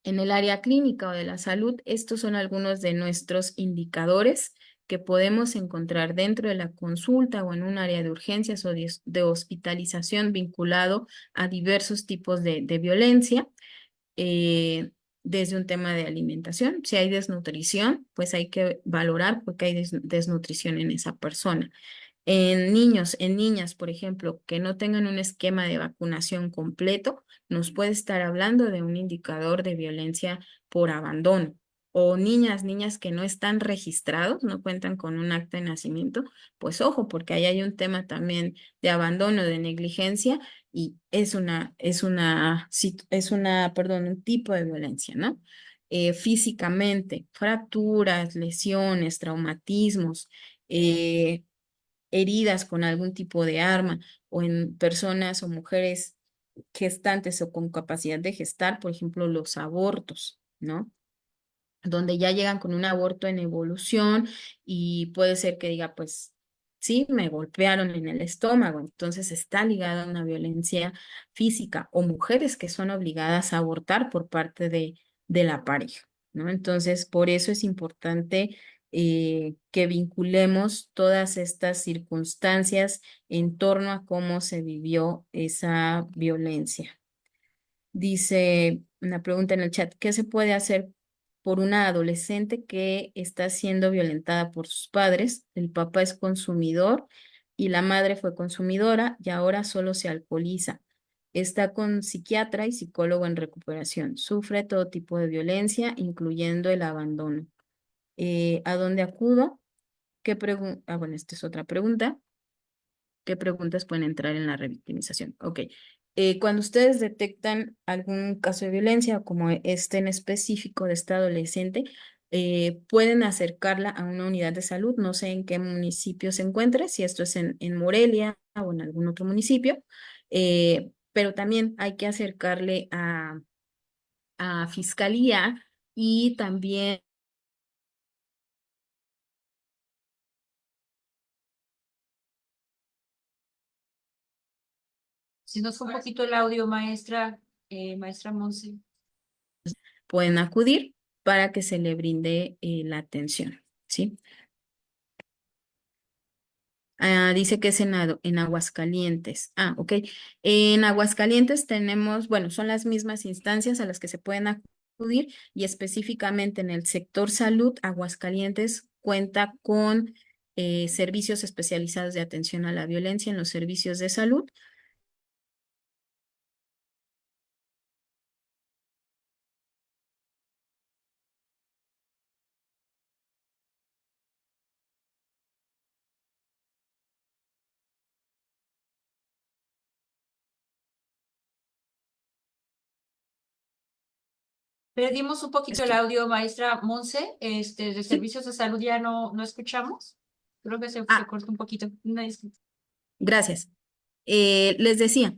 en el área clínica o de la salud, estos son algunos de nuestros indicadores que podemos encontrar dentro de la consulta o en un área de urgencias o de hospitalización vinculado a diversos tipos de violencia, desde un tema de alimentación. Si hay desnutrición, pues hay que valorar porque hay desnutrición en esa persona. En niños, en niñas, por ejemplo, que no tengan un esquema de vacunación completo, nos puede estar hablando de un indicador de violencia por abandono. O niñas que no están registrados, no cuentan con un acta de nacimiento, pues ojo, porque ahí hay un tema también de abandono, de negligencia, y perdón, un tipo de violencia, ¿no? Físicamente, fracturas, lesiones, traumatismos, heridas con algún tipo de arma o en personas o mujeres gestantes o con capacidad de gestar, por ejemplo, los abortos, ¿no? Donde ya llegan con un aborto en evolución y puede ser que diga, pues sí, me golpearon en el estómago, entonces está ligada a una violencia física o mujeres que son obligadas a abortar por parte de la pareja, ¿no? Entonces, por eso es importante que vinculemos todas estas circunstancias en torno a cómo se vivió esa violencia. Dice una pregunta en el chat, ¿qué se puede hacer por una adolescente que está siendo violentada por sus padres? El papá es consumidor y la madre fue consumidora y ahora solo se alcoholiza. Está con psiquiatra y psicólogo en recuperación. Sufre todo tipo de violencia, incluyendo el abandono. ¿A dónde acudo? Bueno, esta es otra pregunta. ¿Qué preguntas pueden entrar en la revictimización? Ok. Cuando ustedes detectan algún caso de violencia, como este en específico de esta adolescente, pueden acercarla a una unidad de salud. No sé en qué municipio se encuentre, si esto es en Morelia o en algún otro municipio, pero también hay que acercarle a fiscalía y también. Si nos fue un poquito el audio, maestra, maestra Monse. Pueden acudir para que se le brinde la atención, ¿sí? Dice que es en Aguascalientes. Ok. En Aguascalientes tenemos, bueno, son las mismas instancias a las que se pueden acudir y específicamente en el sector salud, Aguascalientes cuenta con servicios especializados de atención a la violencia en los servicios de salud. Perdimos un poquito el audio, maestra Monse, de Sí. servicios de salud ya no escuchamos. Creo que se Ah, cortó un poquito. Una disculpa. gracias. Les decía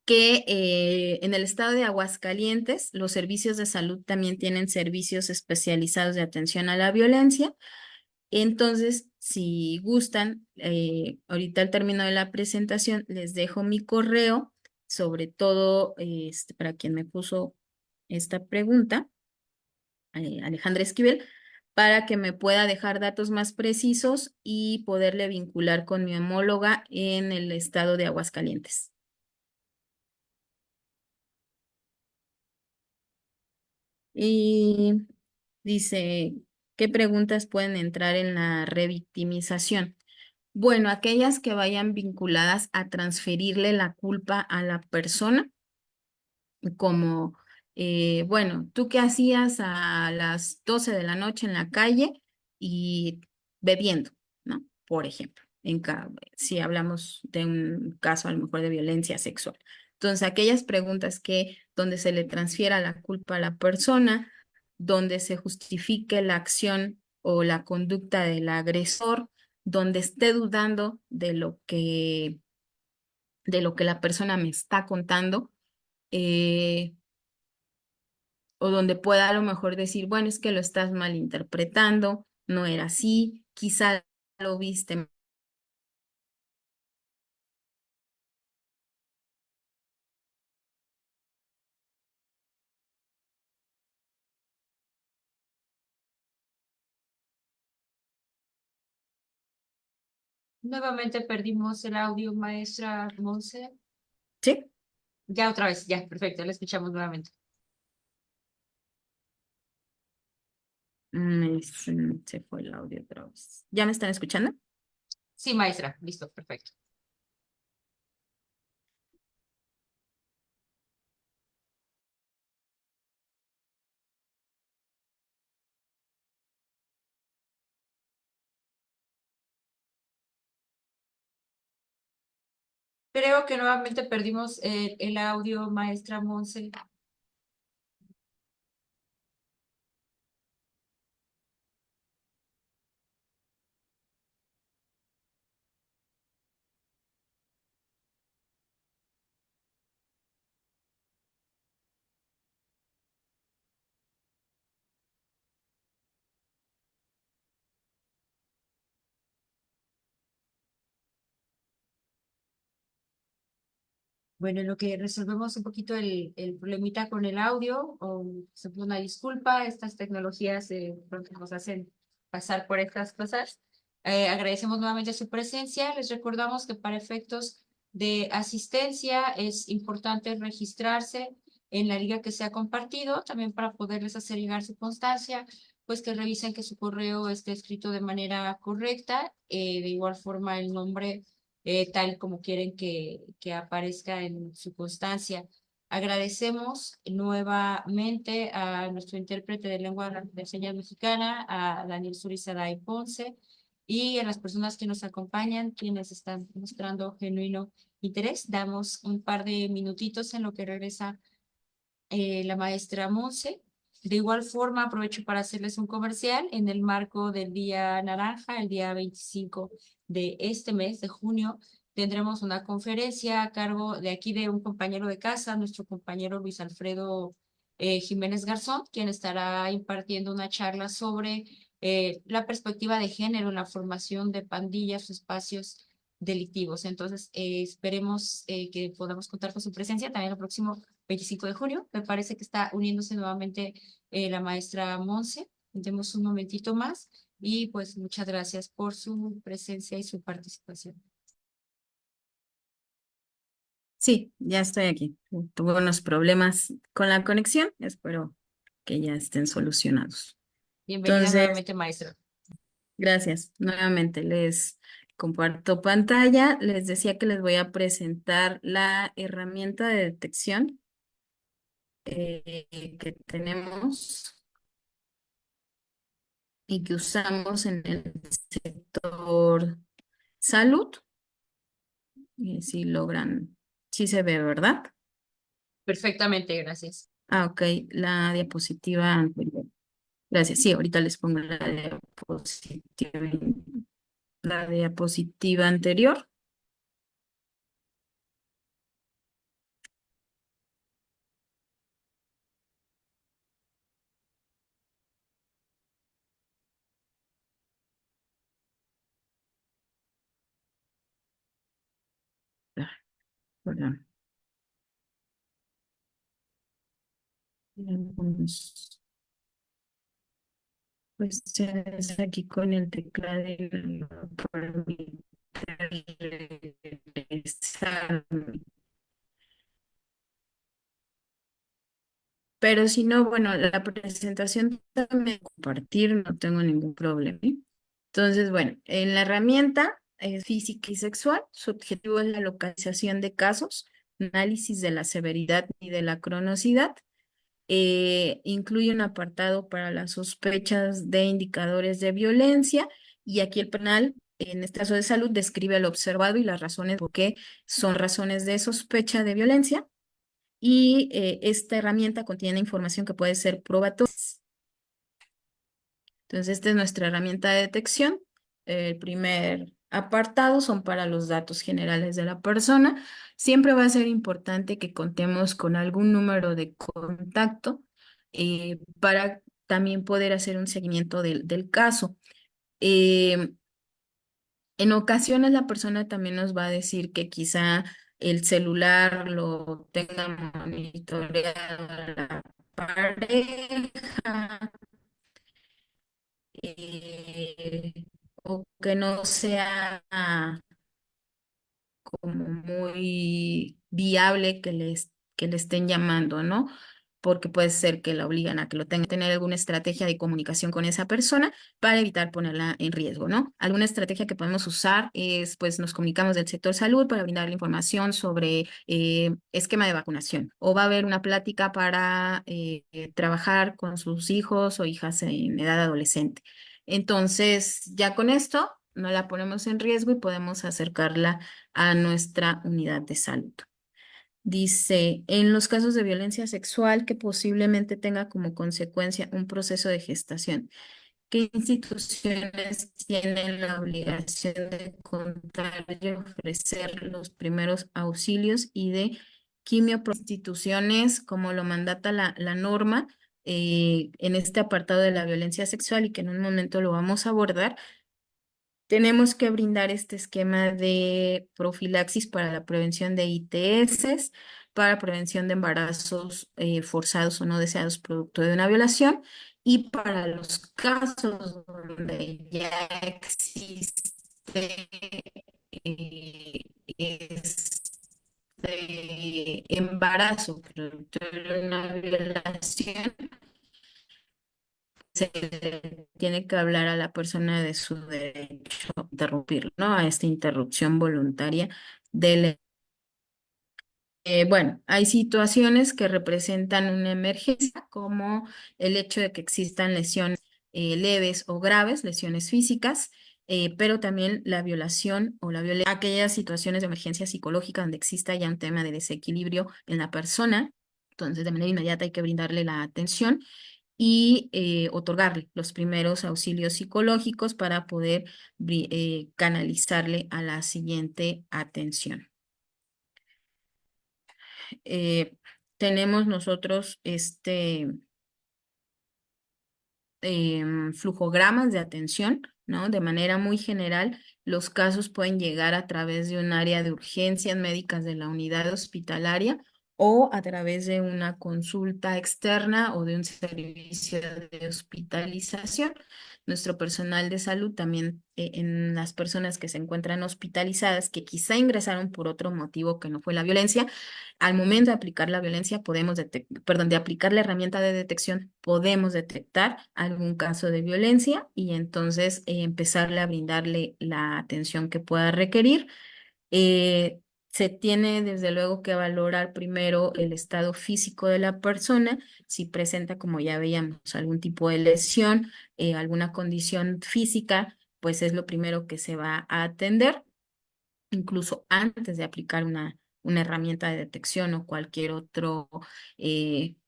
que en el estado de Aguascalientes los servicios de salud también tienen servicios especializados de atención a la violencia. Entonces, si gustan, ahorita al término de la presentación les dejo mi correo, sobre todo para quien me puso esta pregunta, Alejandra Esquivel, para que me pueda dejar datos más precisos y poderle vincular con mi homóloga en el estado de Aguascalientes. Y dice, ¿qué preguntas pueden entrar en la revictimización? Bueno, aquellas que vayan vinculadas a transferirle la culpa a la persona, como, bueno, ¿tú qué hacías a las 12 de la noche en la calle y bebiendo, ¿no? Por ejemplo, si hablamos de un caso a lo mejor de violencia sexual. Entonces, aquellas preguntas donde se le transfiera la culpa a la persona, donde se justifique la acción o la conducta del agresor, donde esté dudando de lo que la persona me está contando, eh, o donde pueda a lo mejor decir, bueno, es que lo estás malinterpretando, no era así, quizá lo viste. Nuevamente perdimos el audio, maestra Monse. ¿Sí? Ya otra vez, ya, perfecto, la escuchamos nuevamente. Se fue el audio otra vez. ¿Ya me están escuchando? Sí, maestra, listo, perfecto. Creo que nuevamente perdimos el audio, maestra Monse. Bueno, en lo que resolvemos un poquito el problemita con el audio, o se pide una disculpa, estas tecnologías pronto nos hacen pasar por estas cosas. Agradecemos nuevamente su presencia. Les recordamos que para efectos de asistencia es importante registrarse en la liga que se ha compartido, también para poderles hacer llegar su constancia, pues que revisen que su correo esté escrito de manera correcta, de igual forma el nombre tal como quieren que aparezca en su constancia. Agradecemos nuevamente a nuestro intérprete de lengua de señas mexicana, a Daniel Surizaday Ponce, Y a las personas que nos acompañan, quienes están mostrando genuino interés, damos un par de minutitos en lo que regresa la maestra Monse. De igual forma, aprovecho para hacerles un comercial en el marco del Día Naranja, el día 25 de este mes de junio. Tendremos una conferencia a cargo de aquí de un compañero de casa, nuestro compañero Luis Alfredo Jiménez Garzón, quien estará impartiendo una charla sobre la perspectiva de género en la formación de pandillas o espacios delictivos. Entonces, esperemos que podamos contar con su presencia también el próximo 25 de junio. Me parece que está uniéndose nuevamente la maestra Monse. Demos un momentito más y pues muchas gracias por su presencia y su participación. Sí, ya estoy aquí. Tuve unos problemas con la conexión, espero que ya estén solucionados. Bienvenida Entonces, nuevamente, maestra. gracias. Nuevamente les comparto pantalla. Les decía que les voy a presentar la herramienta de detección que tenemos y que usamos en el sector salud. Y si logran, sí se ve, ¿verdad? Perfectamente, gracias. Ah, ok, la diapositiva anterior. Gracias. Sí, ahorita les pongo la diapositiva anterior. Ah, perdón. Algunos cuestiones aquí con el teclado para regresarme. Pero si no, bueno, la presentación también compartir, no tengo ningún problema. Entonces, bueno, en la herramienta es física y sexual, su objetivo es la localización de casos, análisis de la severidad y de la cronosidad. Incluye un apartado para las sospechas de indicadores de violencia y aquí el penal, en este caso de salud, describe lo observado y las razones por qué son razones de sospecha de violencia y esta herramienta contiene información que puede ser probatoria. Entonces, esta es nuestra herramienta de detección. El primer apartado son para los datos generales de la persona. Siempre va a ser importante que contemos con algún número de contacto para también poder hacer un seguimiento del caso. Eh, en ocasiones la persona también nos va a decir que quizá el celular lo tenga monitoreado la pareja eh, o que no sea como muy viable que le estén llamando, ¿no? Porque puede ser que la obligan a que lo tenga que tener alguna estrategia de comunicación con esa persona para evitar ponerla en riesgo, ¿no? Alguna estrategia que podemos usar es, pues, nos comunicamos del sector salud para brindarle información sobre esquema de vacunación o va a haber una plática para trabajar con sus hijos o hijas en edad adolescente. Entonces, ya con esto no la ponemos en riesgo y podemos acercarla a nuestra unidad de salud. Dice, en los casos de violencia sexual que posiblemente tenga como consecuencia un proceso de gestación, ¿qué instituciones tienen la obligación de contar y ofrecer los primeros auxilios y de instituciones como lo mandata la norma en este apartado de la violencia sexual y que en un momento lo vamos a abordar? Tenemos que brindar este esquema de profilaxis para la prevención de ITS, para prevención de embarazos forzados o no deseados producto de una violación y para los casos donde ya existe embarazo producto de una violación se tiene que hablar a la persona de su derecho a interrumpir, ¿no? A esta interrupción voluntaria del... bueno, hay situaciones que representan una emergencia, como el hecho de que existan lesiones leves o graves, lesiones físicas, pero también la violación o la violencia, aquellas situaciones de emergencia psicológica donde exista ya un tema de desequilibrio en la persona. Entonces, de manera inmediata hay que brindarle la atención y otorgarle los primeros auxilios psicológicos para poder canalizarle a la siguiente atención. Eh, Tenemos nosotros flujogramas de atención, ¿no? De manera muy general, los casos pueden llegar a través de un área de urgencias médicas de la unidad hospitalaria o a través de una consulta externa o de un servicio de hospitalización. Nuestro personal de salud también, en las personas que se encuentran hospitalizadas, que quizá ingresaron por otro motivo que no fue la violencia, al momento de aplicar la violencia podemos perdón, de aplicar la herramienta de detección, podemos detectar algún caso de violencia y entonces empezarle a brindarle la atención que pueda requerir. Se tiene desde luego que valorar primero el estado físico de la persona, si presenta, como ya veíamos, algún tipo de lesión, alguna condición física, pues es lo primero que se va a atender incluso antes de aplicar una herramienta de detección o cualquier otro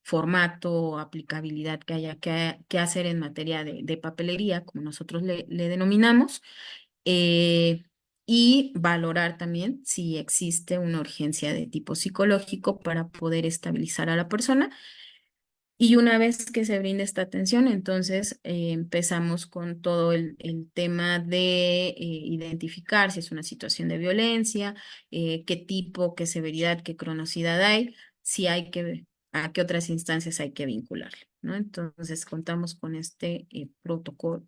formato o aplicabilidad que haya que hacer en materia de papelería, como nosotros le denominamos, eh, y valorar también si existe una urgencia de tipo psicológico para poder estabilizar a la persona y una vez que se brinda esta atención, entonces empezamos con todo el tema de identificar si es una situación de violencia, qué tipo, qué severidad, qué cronosidad hay, si hay que, a qué otras instancias hay que vincularle, ¿no? Entonces contamos con este protocolo,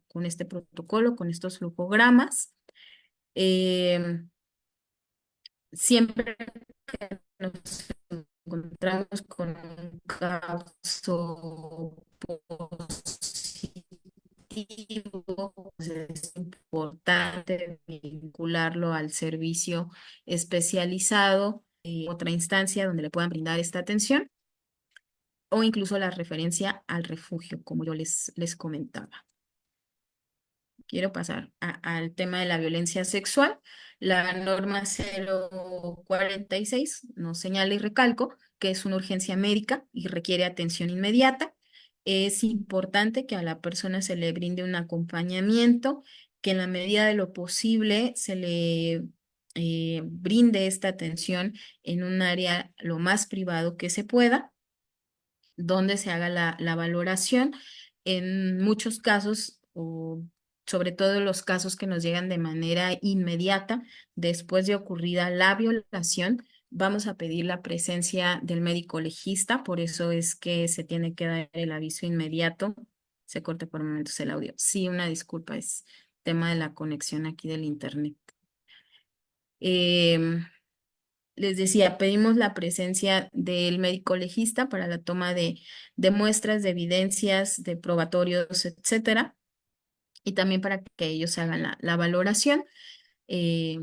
con estos flujogramas. Em, Siempre que nos encontramos con un caso positivo, pues es importante vincularlo al servicio especializado, otra instancia donde le puedan brindar esta atención, o incluso la referencia al refugio, como yo les comentaba. Quiero pasar al tema de la violencia sexual. La norma 046 nos señala y recalco que es una urgencia médica y requiere atención inmediata. Es importante que a la persona se le brinde un acompañamiento, que en la medida de lo posible se le brinde esta atención en un área lo más privado que se pueda donde se haga la valoración. En muchos casos, o sobre todo en los casos que nos llegan de manera inmediata, después de ocurrida la violación, vamos a pedir la presencia del médico legista, por eso es que se tiene que dar el aviso inmediato. Se corta por momentos el audio. Sí, una disculpa, es tema de la conexión aquí del internet. Em, Les decía, pedimos la presencia del médico legista para la toma de muestras, de evidencias, de probatorios, etcétera, y también para que ellos hagan la valoración eh,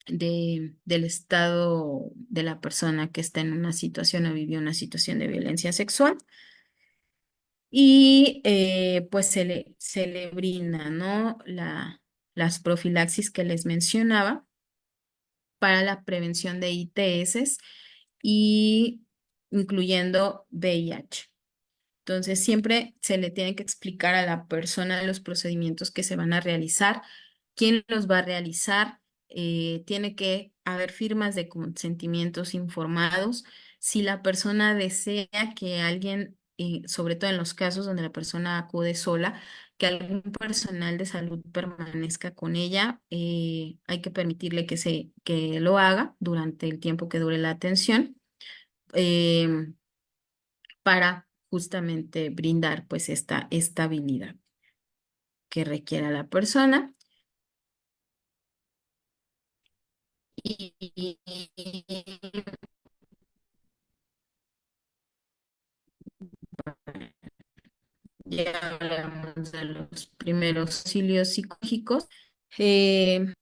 del estado de la persona que está en una situación o vivió una situación de violencia sexual. Y pues se le brinda, ¿no? Las profilaxis que les mencionaba para la prevención de ITS y incluyendo VIH. Entonces, siempre se le tiene que explicar a la persona los procedimientos que se van a realizar, quién los va a realizar, tiene que haber firmas de consentimientos informados. Si la persona desea que alguien, sobre todo en los casos donde la persona acude sola, que algún personal de salud permanezca con ella, hay que permitirle que lo haga durante el tiempo que dure la atención. em, para justamente brindar pues esta estabilidad que requiere la persona. Y ya hablamos de los primeros auxilios psicológicos.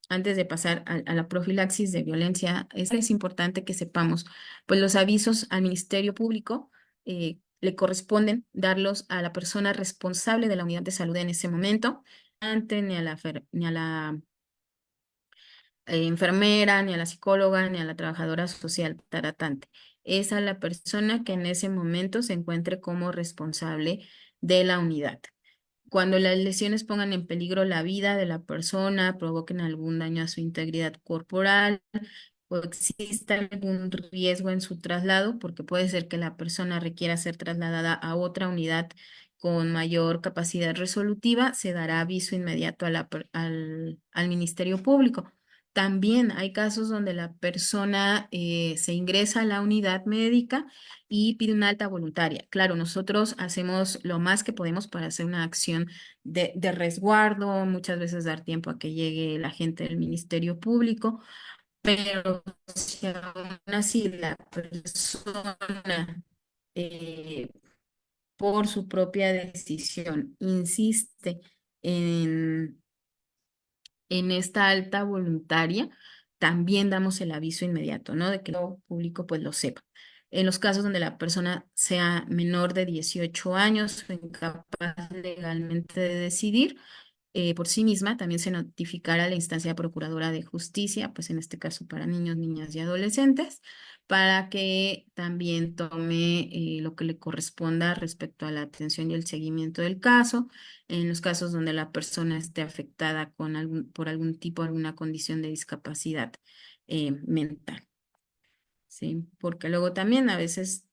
Antes de pasar a la profilaxis de violencia, es importante que sepamos, pues los avisos al Ministerio Público le corresponden darlos a la persona responsable de la unidad de salud en ese momento. ni a la enfermera, ni a la psicóloga, ni a la trabajadora social tratante. Es a la persona que en ese momento se encuentre como responsable de la unidad. Cuando las lesiones pongan en peligro la vida de la persona, provoquen algún daño a su integridad corporal o exista algún riesgo en su traslado, porque puede ser que la persona requiera ser trasladada a otra unidad con mayor capacidad resolutiva, se dará aviso inmediato a al Ministerio Público. También hay casos donde la persona se ingresa a la unidad médica y pide una alta voluntaria. Claro, nosotros hacemos lo más que podemos para hacer una acción de resguardo, muchas veces dar tiempo a que llegue la gente del Ministerio Público, pero si aún así la persona eh, por su propia decisión insiste en en esta alta voluntaria, también damos el aviso inmediato, ¿no? De que lo público pues lo sepa. En los casos donde la persona sea menor de 18 años o incapaz legalmente de decidir, por sí misma, también se notificará a la instancia procuradora de justicia, pues en este caso para niños, niñas y adolescentes, para que también tome lo que le corresponda respecto a la atención y el seguimiento del caso, en los casos donde la persona esté afectada con por algún tipo, alguna condición de discapacidad mental, ¿sí? Porque luego también a veces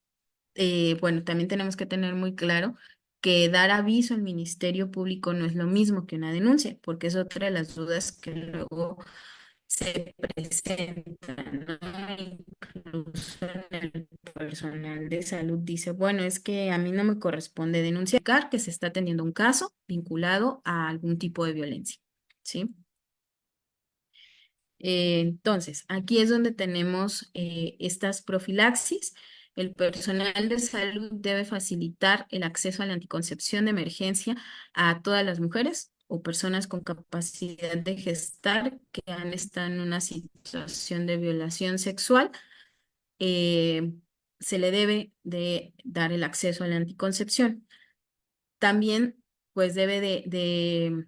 bueno, también tenemos que tener muy claro que dar aviso al Ministerio Público no es lo mismo que una denuncia, porque es otra de las dudas que luego se presentan, ¿no? Incluso en el personal de salud dice, bueno, es que a mí no me corresponde denunciar que se está teniendo un caso vinculado a algún tipo de violencia, ¿sí? Entonces, aquí es donde tenemos estas profilaxis. El personal de salud debe facilitar el acceso a la anticoncepción de emergencia a todas las mujeres o personas con capacidad de gestar que han estado en una situación de violación sexual. Eh, Se le debe de dar el acceso a la anticoncepción. También, pues, debe de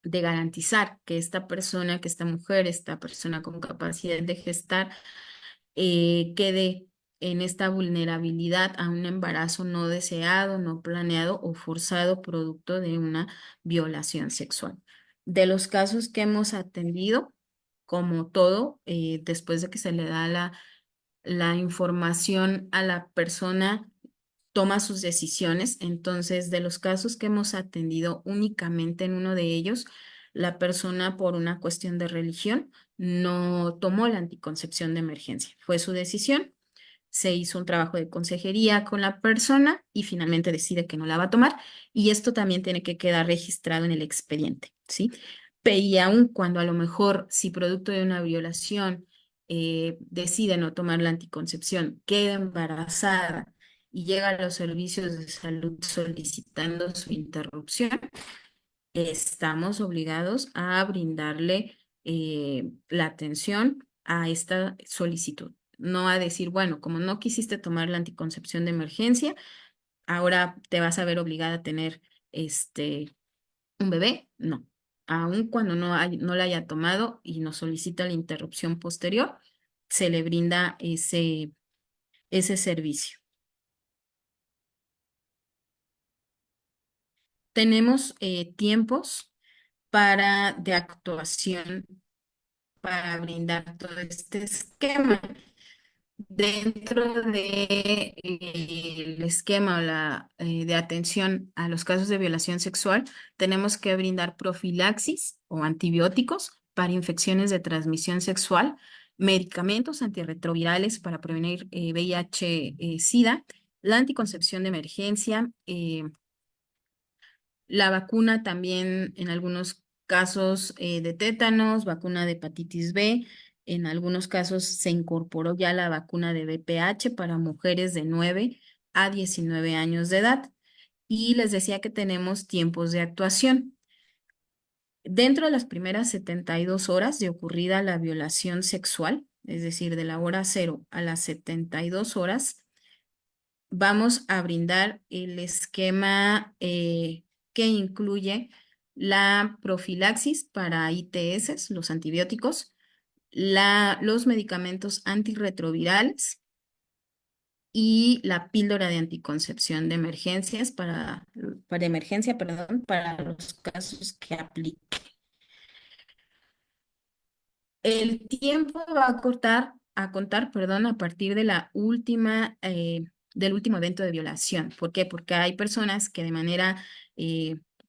garantizar que esta persona, que esta mujer, esta persona con capacidad de gestar, quede en esta vulnerabilidad a un embarazo no deseado, no planeado o forzado producto de una violación sexual. De los casos que hemos atendido, como todo, después de que se le da la información a la persona, toma sus decisiones. Entonces, de los casos que hemos atendido, únicamente en uno de ellos, la persona por una cuestión de religión no tomó la anticoncepción de emergencia. Fue su decisión, se hizo un trabajo de consejería con la persona y finalmente decide que no la va a tomar, y esto también tiene que quedar registrado en el expediente, ¿sí? Y aun cuando a lo mejor si producto de una violación decide no tomar la anticoncepción, queda embarazada y llega a los servicios de salud solicitando su interrupción, estamos obligados a brindarle la atención a esta solicitud. No a decir, bueno, como no quisiste tomar la anticoncepción de emergencia, ahora te vas a ver obligada a tener un bebé. No. Aun cuando no la haya tomado y nos solicita la interrupción posterior, se le brinda ese servicio. Tenemos tiempos de actuación para brindar todo este esquema. Dentro de, el esquema o de atención a los casos de violación sexual, tenemos que brindar profilaxis o antibióticos para infecciones de transmisión sexual, medicamentos antirretrovirales para prevenir VIH, SIDA, la anticoncepción de emergencia, la vacuna también en algunos casos de tétanos, vacuna de hepatitis B. En algunos casos se incorporó ya la vacuna de VPH para mujeres de 9 a 19 años de edad. Y les decía que tenemos tiempos de actuación. Dentro de las primeras 72 horas de ocurrida la violación sexual, es decir, de la hora cero a las 72 horas, vamos a brindar el esquema que incluye la profilaxis para ITS, los antibióticos, los medicamentos antirretrovirales y la píldora de anticoncepción de emergencias para emergencia, perdón, para los casos que aplique. El tiempo va a contar, perdón, a partir de del último evento de violación. ¿Por qué? Porque hay personas que de manera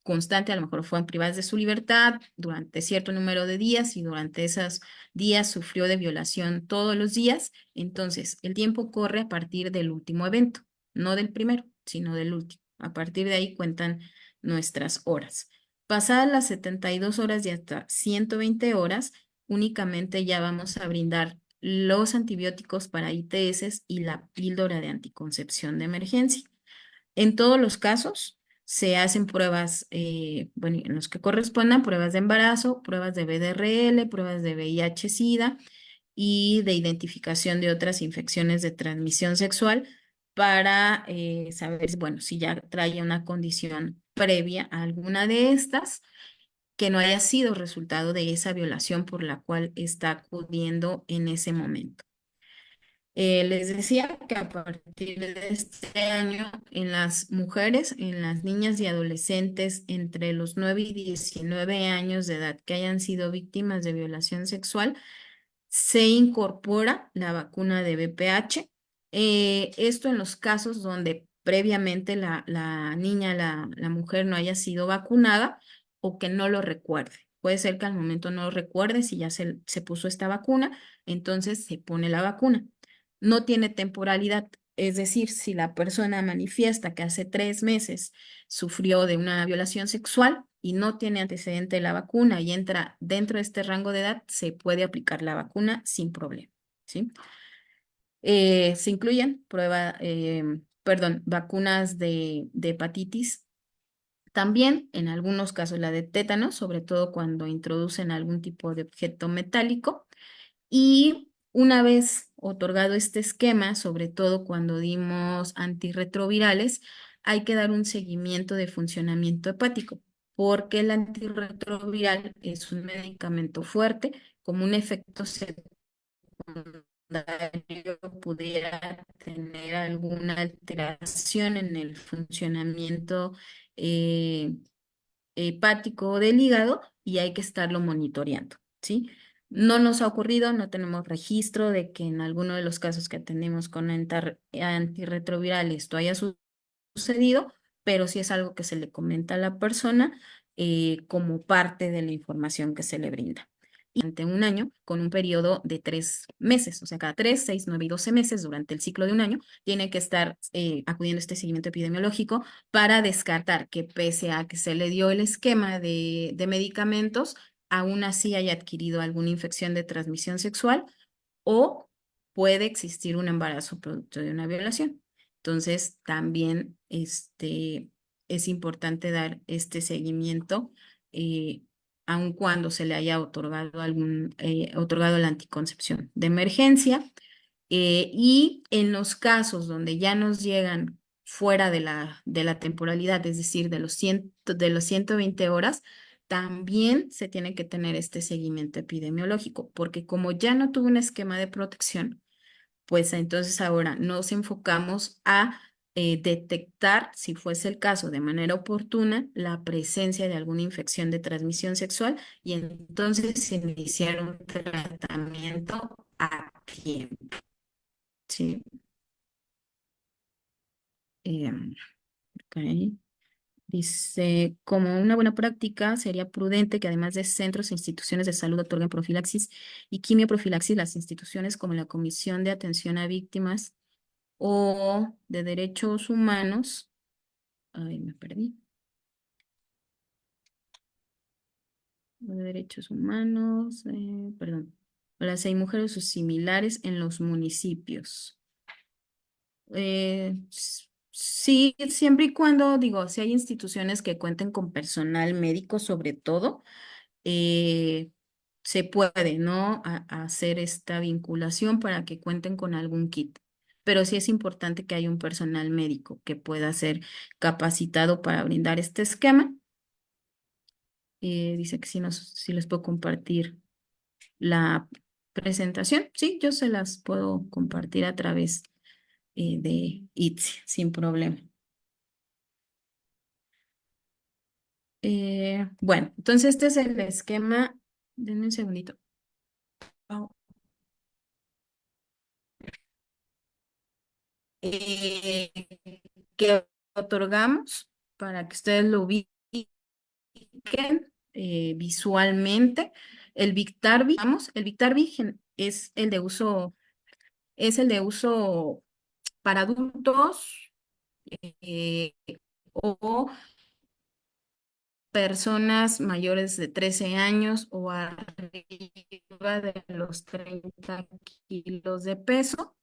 constante a lo mejor fueron privadas de su libertad durante cierto número de días y durante esos días sufrió de violación todos los días. Entonces, el tiempo corre a partir del último evento, no del primero, sino del último. A partir de ahí cuentan nuestras horas. Pasadas las 72 horas y hasta 120 horas, únicamente ya vamos a brindar los antibióticos para ITS y la píldora de anticoncepción de emergencia. En todos los casos se hacen pruebas, bueno, en los que correspondan, pruebas de embarazo, pruebas de VDRL, pruebas de VIH-Sida y de identificación de otras infecciones de transmisión sexual para saber, bueno, si ya trae una condición previa a alguna de estas que no haya sido resultado de esa violación por la cual está acudiendo en ese momento. Les decía que a partir de este año, en las mujeres, en las niñas y adolescentes entre los 9 y 19 años de edad que hayan sido víctimas de violación sexual, se incorpora la vacuna de VPH. Esto en los casos donde previamente la niña, la mujer no haya sido vacunada o que no lo recuerde. Puede ser que al momento no lo recuerde si ya se puso esta vacuna, entonces se pone la vacuna. No tiene temporalidad, es decir, si la persona manifiesta que hace 3 meses sufrió de una violación sexual y no tiene antecedente de la vacuna y entra dentro de este rango de edad, se puede aplicar la vacuna sin problema, ¿sí? Se incluyen vacunas de hepatitis, también en algunos casos la de tétano, sobre todo cuando introducen algún tipo de objeto metálico. Y una vez otorgado este esquema, sobre todo cuando dimos antirretrovirales, hay que dar un seguimiento de funcionamiento hepático, porque el antirretroviral es un medicamento fuerte, como un efecto secundario pudiera tener alguna alteración en el funcionamiento eh, hepático del hígado y hay que estarlo monitoreando, ¿sí? No nos ha ocurrido, no tenemos registro de que en alguno de los casos que atendemos con antirretroviral esto haya sucedido, pero sí es algo que se le comenta a la persona como parte de la información que se le brinda. Y durante un año, con un periodo de 3 meses, o sea, cada 3, 6, 9 y 12 meses durante el ciclo de un año, tiene que estar acudiendo a este seguimiento epidemiológico para descartar que pese a que se le dio el esquema de medicamentos, aún así haya adquirido alguna infección de transmisión sexual o puede existir un embarazo producto de una violación. Entonces, también es importante dar este seguimiento, aun cuando se le haya otorgado la anticoncepción de emergencia. Y en los casos donde ya nos llegan fuera de la temporalidad, es decir, de los 120 horas, también se tiene que tener este seguimiento epidemiológico, porque como ya no tuvo un esquema de protección, pues entonces ahora nos enfocamos a detectar, si fuese el caso, de manera oportuna, la presencia de alguna infección de transmisión sexual y entonces iniciar un tratamiento a tiempo. Sí. Ok. Dice, como una buena práctica, sería prudente que además de centros e instituciones de salud otorguen profilaxis y quimioprofilaxis, las instituciones como la Comisión de Atención a Víctimas o de Derechos Humanos, ay, me perdí, de Derechos Humanos, perdón, o las hay mujeres o similares en los municipios. Sí, siempre y cuando, digo, si hay instituciones que cuenten con personal médico sobre todo, eh, se puede, ¿no? Hacer esta vinculación para que cuenten con algún kit. Pero sí es importante que haya un personal médico que pueda ser capacitado para brindar este esquema. Dice que si les puedo compartir la presentación. Sí, yo se las puedo compartir a través de Itzi, sin problema. Bueno, entonces este es el esquema. Denme un segundito. Oh. Eh, que otorgamos para que ustedes lo ubiquen visualmente. El Biktarvy, vamos, el Biktarvy es el de uso para adultos eh, o personas mayores de 13 años o arriba de los 30 kilos de peso.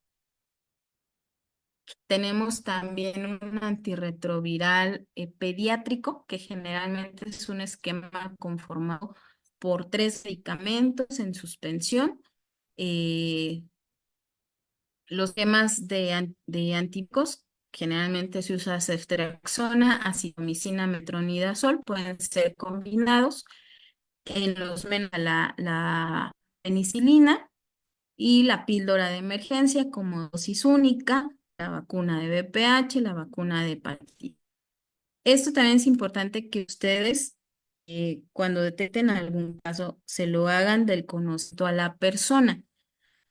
Tenemos también un antirretroviral pediátrico, que generalmente es un esquema conformado por 3 medicamentos en suspensión. Eh, los esquemas de antípicos, generalmente se usa ceftriaxona, acitromicina, metronidazol, pueden ser combinados. En los menos la penicilina y la píldora de emergencia como dosis única, la vacuna de VPH, la vacuna de hepatitis. Esto también es importante que ustedes, cuando detecten algún caso, se lo hagan del conocimiento a la persona,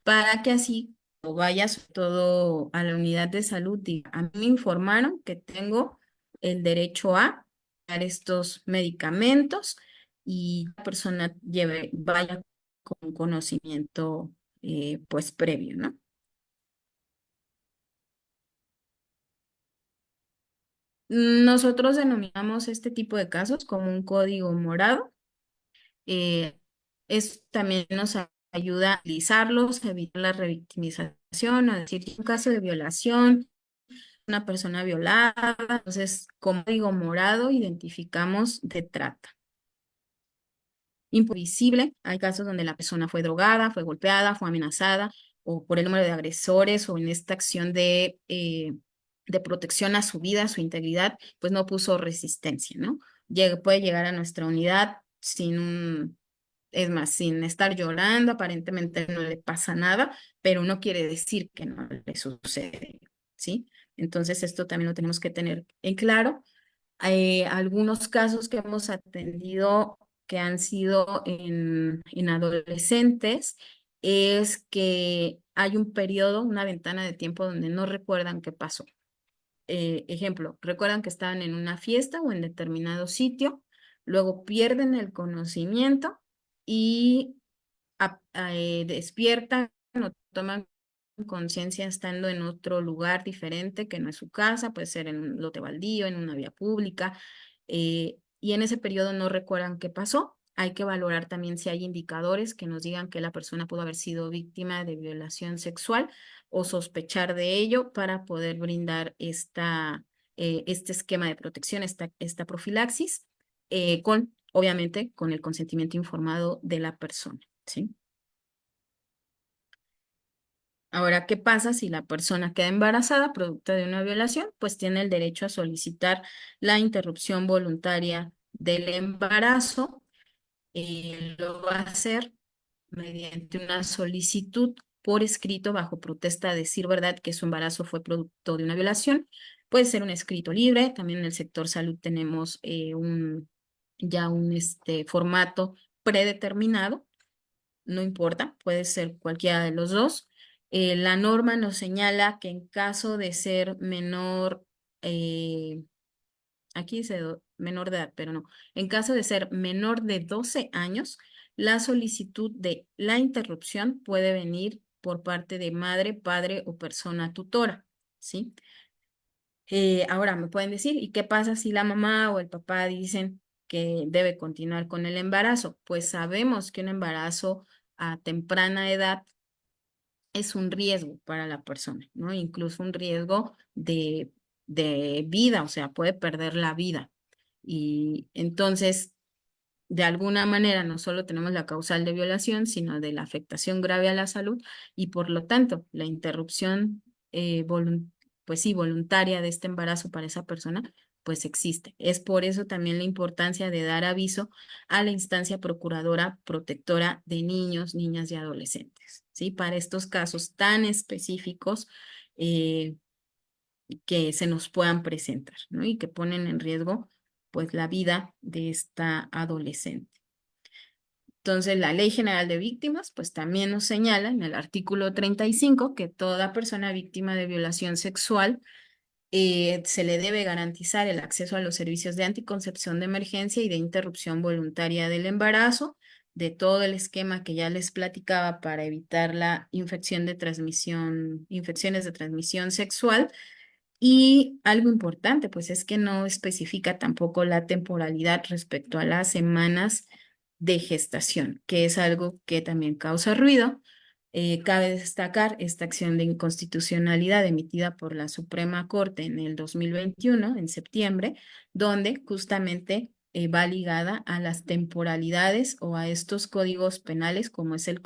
para que así cuando vaya sobre todo a la unidad de salud, diga, a mí me informaron que tengo el derecho a dar estos medicamentos y la persona vaya con conocimiento pues previo, ¿no? Nosotros denominamos este tipo de casos como un código morado. Eh, Eso también nos ayuda a analizarlos, a evitar la revictimización, a decir, un caso de violación, una persona violada. Entonces, como código morado, identificamos de trata. Imprevisible, hay casos donde la persona fue drogada, fue golpeada, fue amenazada, o por el número de agresores, o en esta acción de protección a su vida, a su integridad, pues no puso resistencia, ¿no? Puede llegar a nuestra unidad es más, sin estar llorando, aparentemente no le pasa nada, pero no quiere decir que no le sucede, ¿sí? Entonces esto también lo tenemos que tener en claro. Algunos casos que hemos atendido que han sido en adolescentes es que hay un periodo, una ventana de tiempo donde no recuerdan qué pasó. Ejemplo, recuerdan que estaban en una fiesta o en determinado sitio, luego pierden el conocimiento y despiertan o toman conciencia estando en otro lugar diferente que no es su casa, puede ser en un lote baldío, en una vía pública, y en ese periodo no recuerdan qué pasó. Hay que valorar también si hay indicadores que nos digan que la persona pudo haber sido víctima de violación sexual o sospechar de ello para poder brindar este esquema de protección, esta profilaxis, obviamente, con el consentimiento informado de la persona, ¿sí? Ahora, ¿qué pasa si la persona queda embarazada producto de una violación? Pues tiene el derecho a solicitar la interrupción voluntaria del embarazo. Lo va a hacer mediante una solicitud por escrito bajo protesta de decir verdad que su embarazo fue producto de una violación. Puede ser un escrito libre. También en el sector salud tenemos ya un formato predeterminado, no importa, puede ser cualquiera de los dos. La norma nos señala que en caso de ser menor, eh, aquí dice menor de edad, pero no, en caso de ser menor de 12 años, la solicitud de la interrupción puede venir por parte de madre, padre o persona tutora, ¿sí? Ahora me pueden decir, ¿y qué pasa si la mamá o el papá dicen que debe continuar con el embarazo? Pues sabemos que un embarazo a temprana edad es un riesgo para la persona, ¿no? Incluso un riesgo de vida, o sea, puede perder la vida. Y entonces, de alguna manera, no solo tenemos la causal de violación, sino de la afectación grave a la salud y por lo tanto, la interrupción, pues sí, voluntaria de este embarazo para esa persona pues existe. Es por eso también la importancia de dar aviso a la instancia procuradora protectora de niños, niñas y adolescentes, ¿sí? Para estos casos tan específicos que se nos puedan presentar, ¿no? Y que ponen en riesgo, pues, la vida de esta adolescente. Entonces, la Ley General de Víctimas, pues también nos señala en el artículo 35 que toda persona víctima de violación sexual se le debe garantizar el acceso a los servicios de anticoncepción de emergencia y de interrupción voluntaria del embarazo, de todo el esquema que ya les platicaba para evitar la infección de transmisión, infecciones de transmisión sexual. Y algo importante, pues es que no especifica tampoco la temporalidad respecto a las semanas de gestación, que es algo que también causa ruido. Cabe destacar esta acción de inconstitucionalidad emitida por la Suprema Corte en el 2021, en septiembre, donde justamente va ligada a las temporalidades o a estos códigos penales, como es el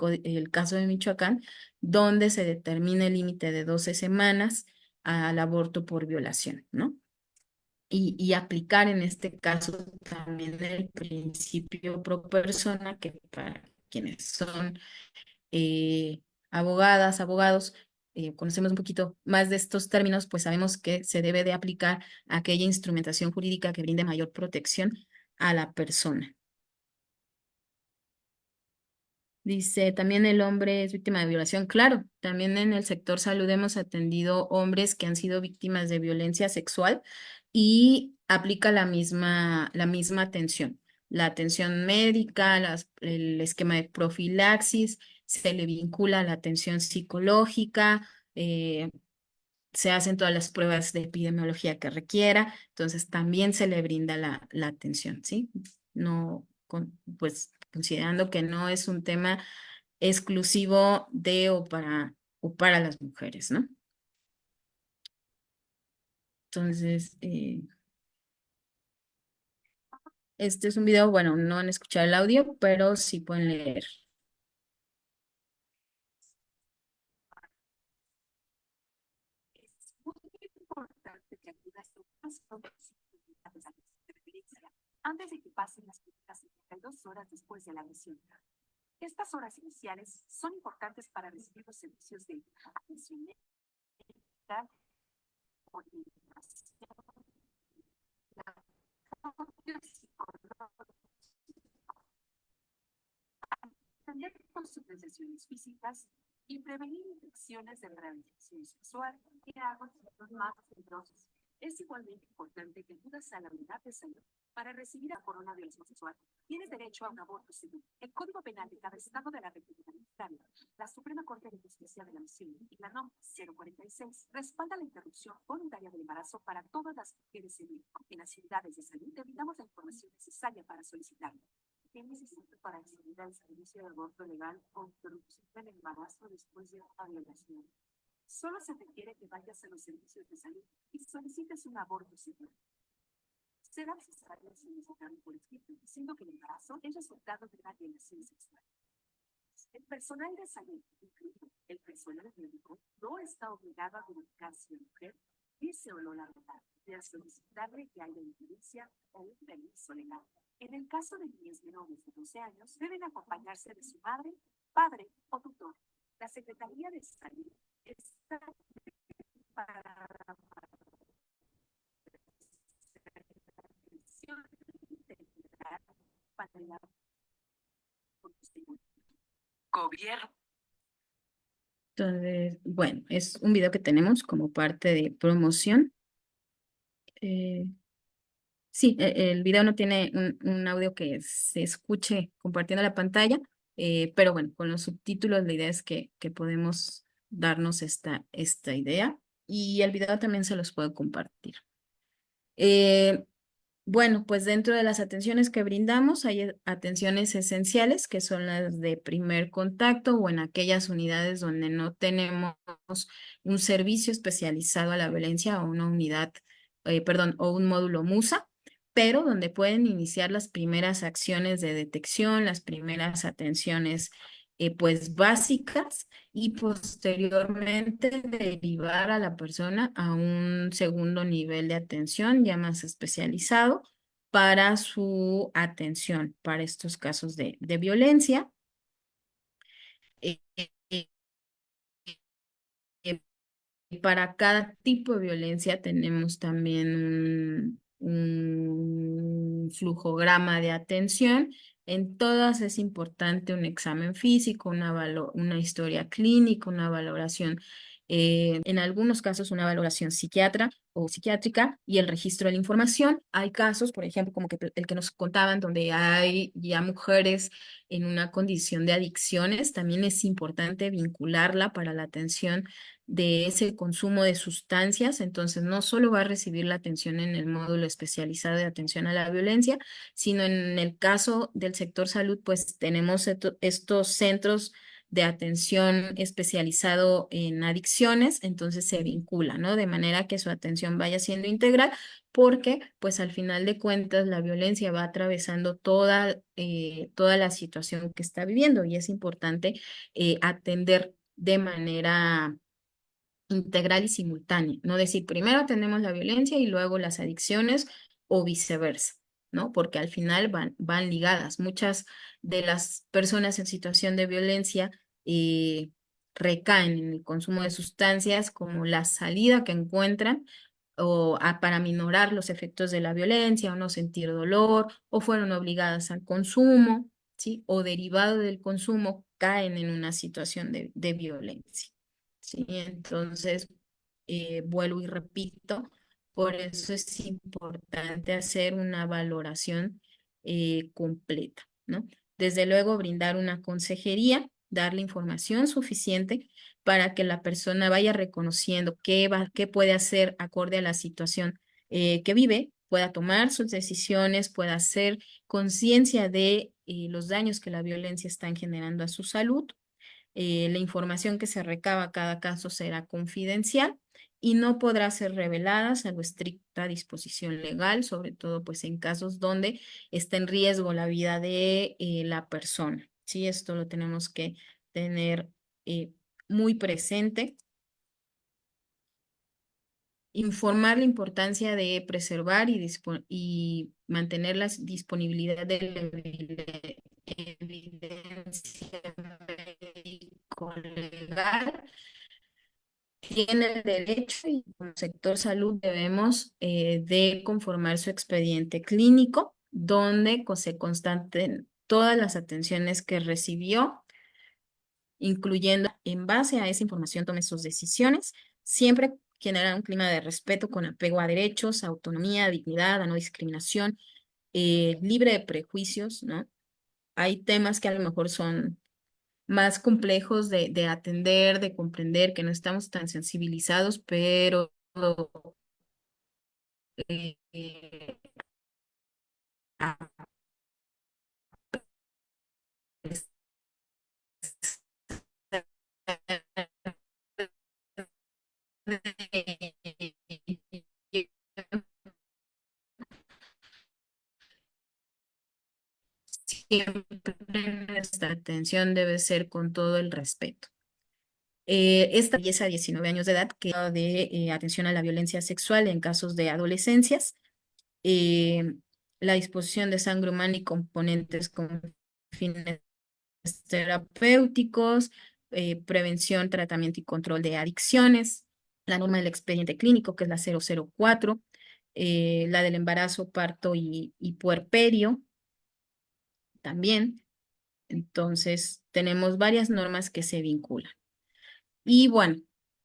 caso de Michoacán, donde se determina el límite de 12 semanas al aborto por violación, ¿no? Y aplicar en este caso también el principio pro persona, que para quienes son abogadas, abogados, conocemos un poquito más de estos términos, pues sabemos que se debe de aplicar aquella instrumentación jurídica que brinde mayor protección a la persona. Dice, también el hombre es víctima de violación. Claro, también en el sector salud hemos atendido hombres que han sido víctimas de violencia sexual y aplica la misma atención. La atención médica, el esquema de profilaxis, se le vincula a la atención psicológica, se hacen todas las pruebas de epidemiología que requiera, entonces también se le brinda la atención, ¿sí? No, pues considerando que no es un tema exclusivo de o para las mujeres, ¿no? Entonces, este es un video, bueno, no han escuchado el audio, pero sí pueden leer. Es muy importante que acudas lo más pronto posible a los avisos de emergencia antes de que pasen las primeras 72 horas después de la agresión. Estas horas iniciales son importantes para recibir los servicios de atención médica, orientación, apoyo psicológico, atender consultaciones físicas y prevenir infecciones de transmisión sexual y agotamientos más peligrosos. Es igualmente importante que acudas a la unidad de salud para recibir a corona de violación sexual. Tienes derecho a un aborto seguro. El Código Penal de cada Estado de la República Mexicana, la Suprema Corte de Justicia de la Nación y la NOM 046 respalda la interrupción voluntaria del embarazo para todas las mujeres en México. En las unidades de salud te brindamos la información necesaria para solicitarlo. ¿Qué necesito para acceder al servicio de aborto legal o interrupción del embarazo después de una violación? Solo se requiere que vayas a los servicios de salud y solicites un aborto seguro. Será necesario solicitarlo por escrito, diciendo que el embarazo es resultado de una violación sexual. El personal de salud, incluido el personal médico, no está obligado a verificar si la mujer dice o no la verdad y a solicitarle que haya evidencia o un permiso legal. En el caso de niñas menores de 12 años, deben acompañarse de su madre, padre o tutor. La Secretaría de Salud está para gobierno. Entonces, bueno, es un video que tenemos como parte de promoción. Sí, el video no tiene un audio que se escuche compartiendo la pantalla, pero bueno, con los subtítulos la idea es que podemos darnos esta idea y el video también se los puedo compartir. Eh, bueno, pues dentro de las atenciones que brindamos hay atenciones esenciales que son las de primer contacto o en aquellas unidades donde no tenemos un servicio especializado a la violencia o una unidad, perdón, o un módulo MUSA, pero donde pueden iniciar las primeras acciones de detección, las primeras atenciones pues básicas y posteriormente derivar a la persona a un segundo nivel de atención ya más especializado para su atención para estos casos de violencia. Eh, eh, eh, para cada tipo de violencia tenemos también un flujograma de atención. En todas es importante un examen físico, una historia clínica, una valoración, en algunos casos una valoración psiquiatra o psiquiátrica y el registro de la información. Hay casos, por ejemplo, como que el que nos contaban, donde hay ya mujeres en una condición de adicciones, también es importante vincularla para la atención de ese consumo de sustancias. Entonces no solo va a recibir la atención en el módulo especializado de atención a la violencia, sino en el caso del sector salud, pues tenemos estos centros de atención especializado en adicciones, entonces se vincula, ¿no? De manera que su atención vaya siendo integral, porque pues al final de cuentas la violencia va atravesando toda la situación que está viviendo y es importante atender de manera integral y simultánea, no decir primero atendemos la violencia y luego las adicciones o viceversa, ¿no? Porque al final van ligadas. Muchas de las personas en situación de violencia eh, recaen en el consumo de sustancias como la salida que encuentran para minorar los efectos de la violencia o no sentir dolor o fueron obligadas al consumo, ¿sí? O derivado del consumo caen en una situación de violencia. Sí, entonces, vuelvo y repito, por eso es importante hacer una valoración completa, ¿no? Desde luego, brindar una consejería, darle información suficiente para que la persona vaya reconociendo qué puede hacer acorde a la situación que vive, pueda tomar sus decisiones, pueda hacer conciencia de los daños que la violencia está generando a su salud. La información que se recaba a cada caso será confidencial y no podrá ser revelada salvo estricta disposición legal, sobre todo pues en casos donde está en riesgo la vida de la persona. Sí, esto lo tenemos que tener eh, muy presente. Informar la importancia de preservar y mantener la disponibilidad de la evidencia médico-legal. Tiene el derecho y como sector salud debemos de conformar su expediente clínico donde se constaten todas las atenciones que recibió, incluyendo en base a esa información tome sus decisiones, siempre generar un clima de respeto con apego a derechos, a autonomía, a dignidad, a no discriminación, libre de prejuicios, ¿no? Hay temas que a lo mejor son más complejos de atender, de comprender, que no estamos tan sensibilizados, pero eh, a pesar de siempre nuestra atención debe ser con todo el respeto. Esta belleza a 19 años de edad que habla de atención a la violencia sexual en casos de adolescencias, eh, la disposición de sangre humana y componentes con fines terapéuticos, prevención, tratamiento y control de adicciones, la norma del expediente clínico, que es la 004, la del embarazo, parto y puerperio también. Entonces, tenemos varias normas que se vinculan. Y bueno,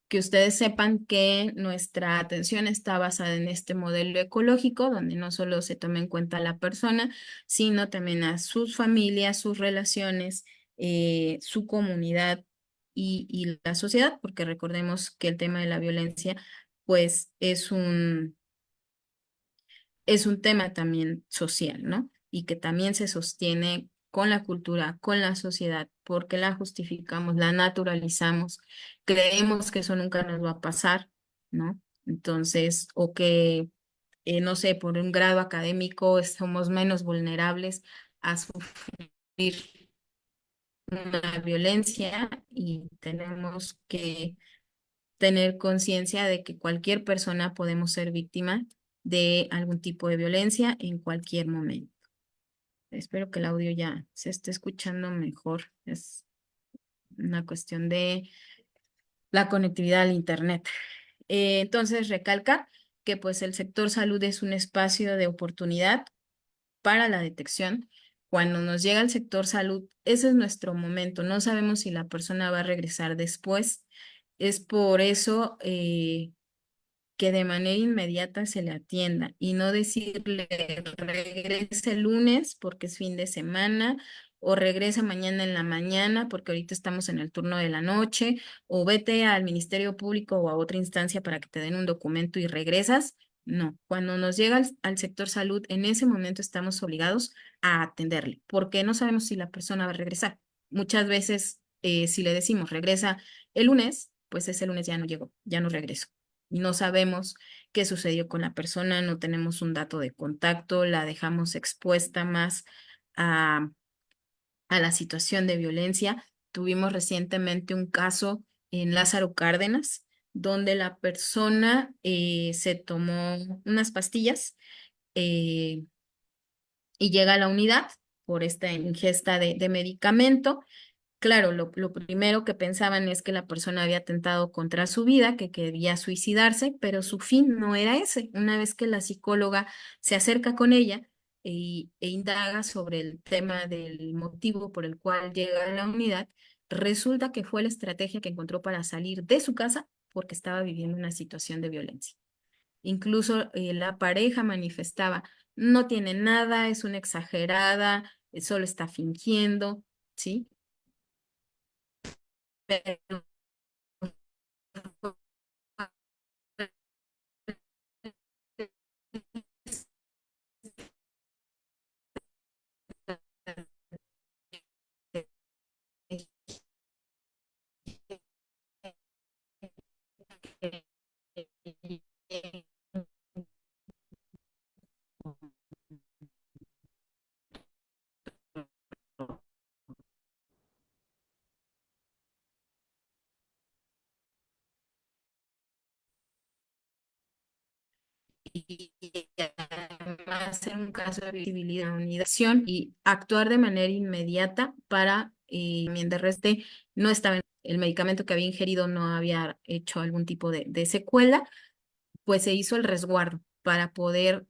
que ustedes sepan que nuestra atención está basada en este modelo ecológico, donde no solo se toma en cuenta a la persona, sino también a sus familias, sus relaciones, su comunidad y la sociedad, porque recordemos que el tema de la violencia, pues es un tema también social, ¿no? Y que también se sostiene con la cultura, con la sociedad, porque la justificamos, la naturalizamos, creemos que eso nunca nos va a pasar, ¿no? Entonces, o que, no sé, por un grado académico somos menos vulnerables a sufrir una violencia y tenemos que tener conciencia de que cualquier persona podemos ser víctima de algún tipo de violencia en cualquier momento. Espero que el audio ya se esté escuchando mejor. Es una cuestión de la conectividad al internet. Entonces, recalca que pues el sector salud es un espacio de oportunidad para la detección. Cuando nos llega al sector salud, ese es nuestro momento. No sabemos si la persona va a regresar después. Es por eso que de manera inmediata se le atienda y no decirle regrese el lunes porque es fin de semana o regresa mañana en la mañana porque ahorita estamos en el turno de la noche o vete al Ministerio Público o a otra instancia para que te den un documento y regresas. No, cuando nos llega al sector salud, en ese momento estamos obligados a atenderle porque no sabemos si la persona va a regresar. Muchas veces, si le decimos regresa el lunes, pues ese lunes ya no llegó, ya no regresó y no sabemos qué sucedió con la persona, no tenemos un dato de contacto, la dejamos expuesta más a, a la situación de violencia. Tuvimos recientemente un caso en Lázaro Cárdenas, donde la persona se tomó unas pastillas eh, y llega a la unidad por esta ingesta de medicamento. Claro, lo primero que pensaban es que la persona había atentado contra su vida, que quería suicidarse, pero su fin no era ese. Una vez que la psicóloga se acerca con ella e indaga sobre el tema del motivo por el cual llega a la unidad, resulta que fue la estrategia que encontró para salir de su casa porque estaba viviendo una situación de violencia. Incluso la pareja manifestaba, no tiene nada, es una exagerada, solo está fingiendo, ¿sí? Pero y además en un caso de visibilidad, unidación y actuar de manera inmediata para mientras reste no estaba el medicamento que había ingerido no había hecho algún tipo de secuela, pues se hizo el resguardo para poder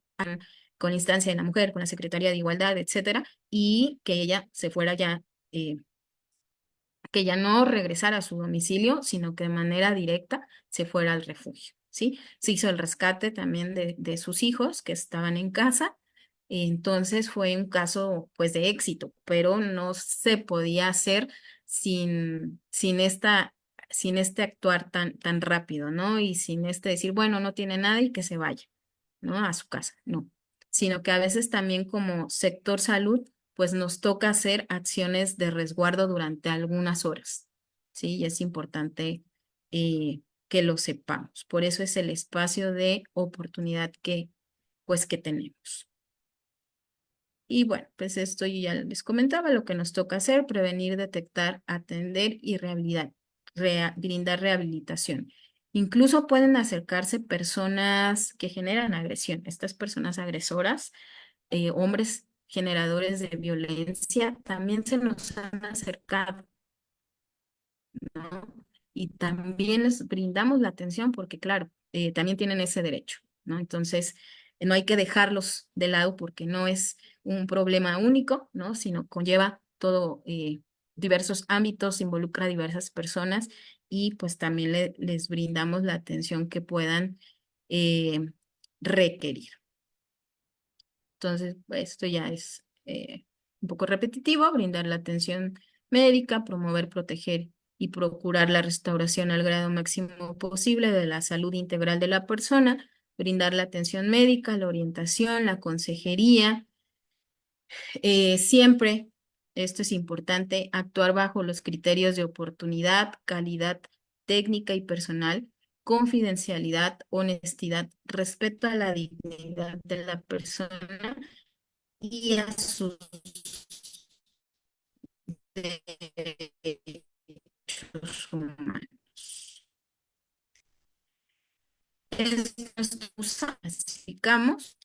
con instancia de la mujer, con la Secretaría de Igualdad, etcétera, y que ella se fuera ya eh, que ya no regresara a su domicilio, sino que de manera directa se fuera al refugio, ¿sí? Se hizo el rescate también de sus hijos que estaban en casa, entonces fue un caso pues de éxito, pero no se podía hacer sin este actuar tan rápido, ¿no? Y sin este decir, bueno, no tiene nada y que se vaya, ¿no? A su casa, no. Sino que a veces también como sector salud pues nos toca hacer acciones de resguardo durante algunas horas, ¿sí? Y es importante que lo sepamos. Por eso es el espacio de oportunidad pues, que tenemos. Y bueno, pues esto yo ya les comentaba, lo que nos toca hacer, prevenir, detectar, atender y brindar rehabilitación. Incluso pueden acercarse personas que generan agresión. Estas personas agresoras hombres generadores de violencia también se nos han acercado, ¿no? Y también les brindamos la atención porque, claro, también tienen ese derecho, ¿no? Entonces, no hay que dejarlos de lado porque no es un problema único, ¿no? Sino conlleva todo, diversos ámbitos, involucra a diversas personas y pues también les brindamos la atención que puedan eh, requerir. Entonces, pues, esto ya es un poco repetitivo, brindar la atención médica, promover, proteger y procurar la restauración al grado máximo posible de la salud integral de la persona, brindar la atención médica, la orientación, la consejería. Siempre, esto es importante, actuar bajo los criterios de oportunidad, calidad técnica y personal, confidencialidad, honestidad, respeto a la dignidad de la persona y a sus derechos humanos. Es nuestro uso, clasificamos,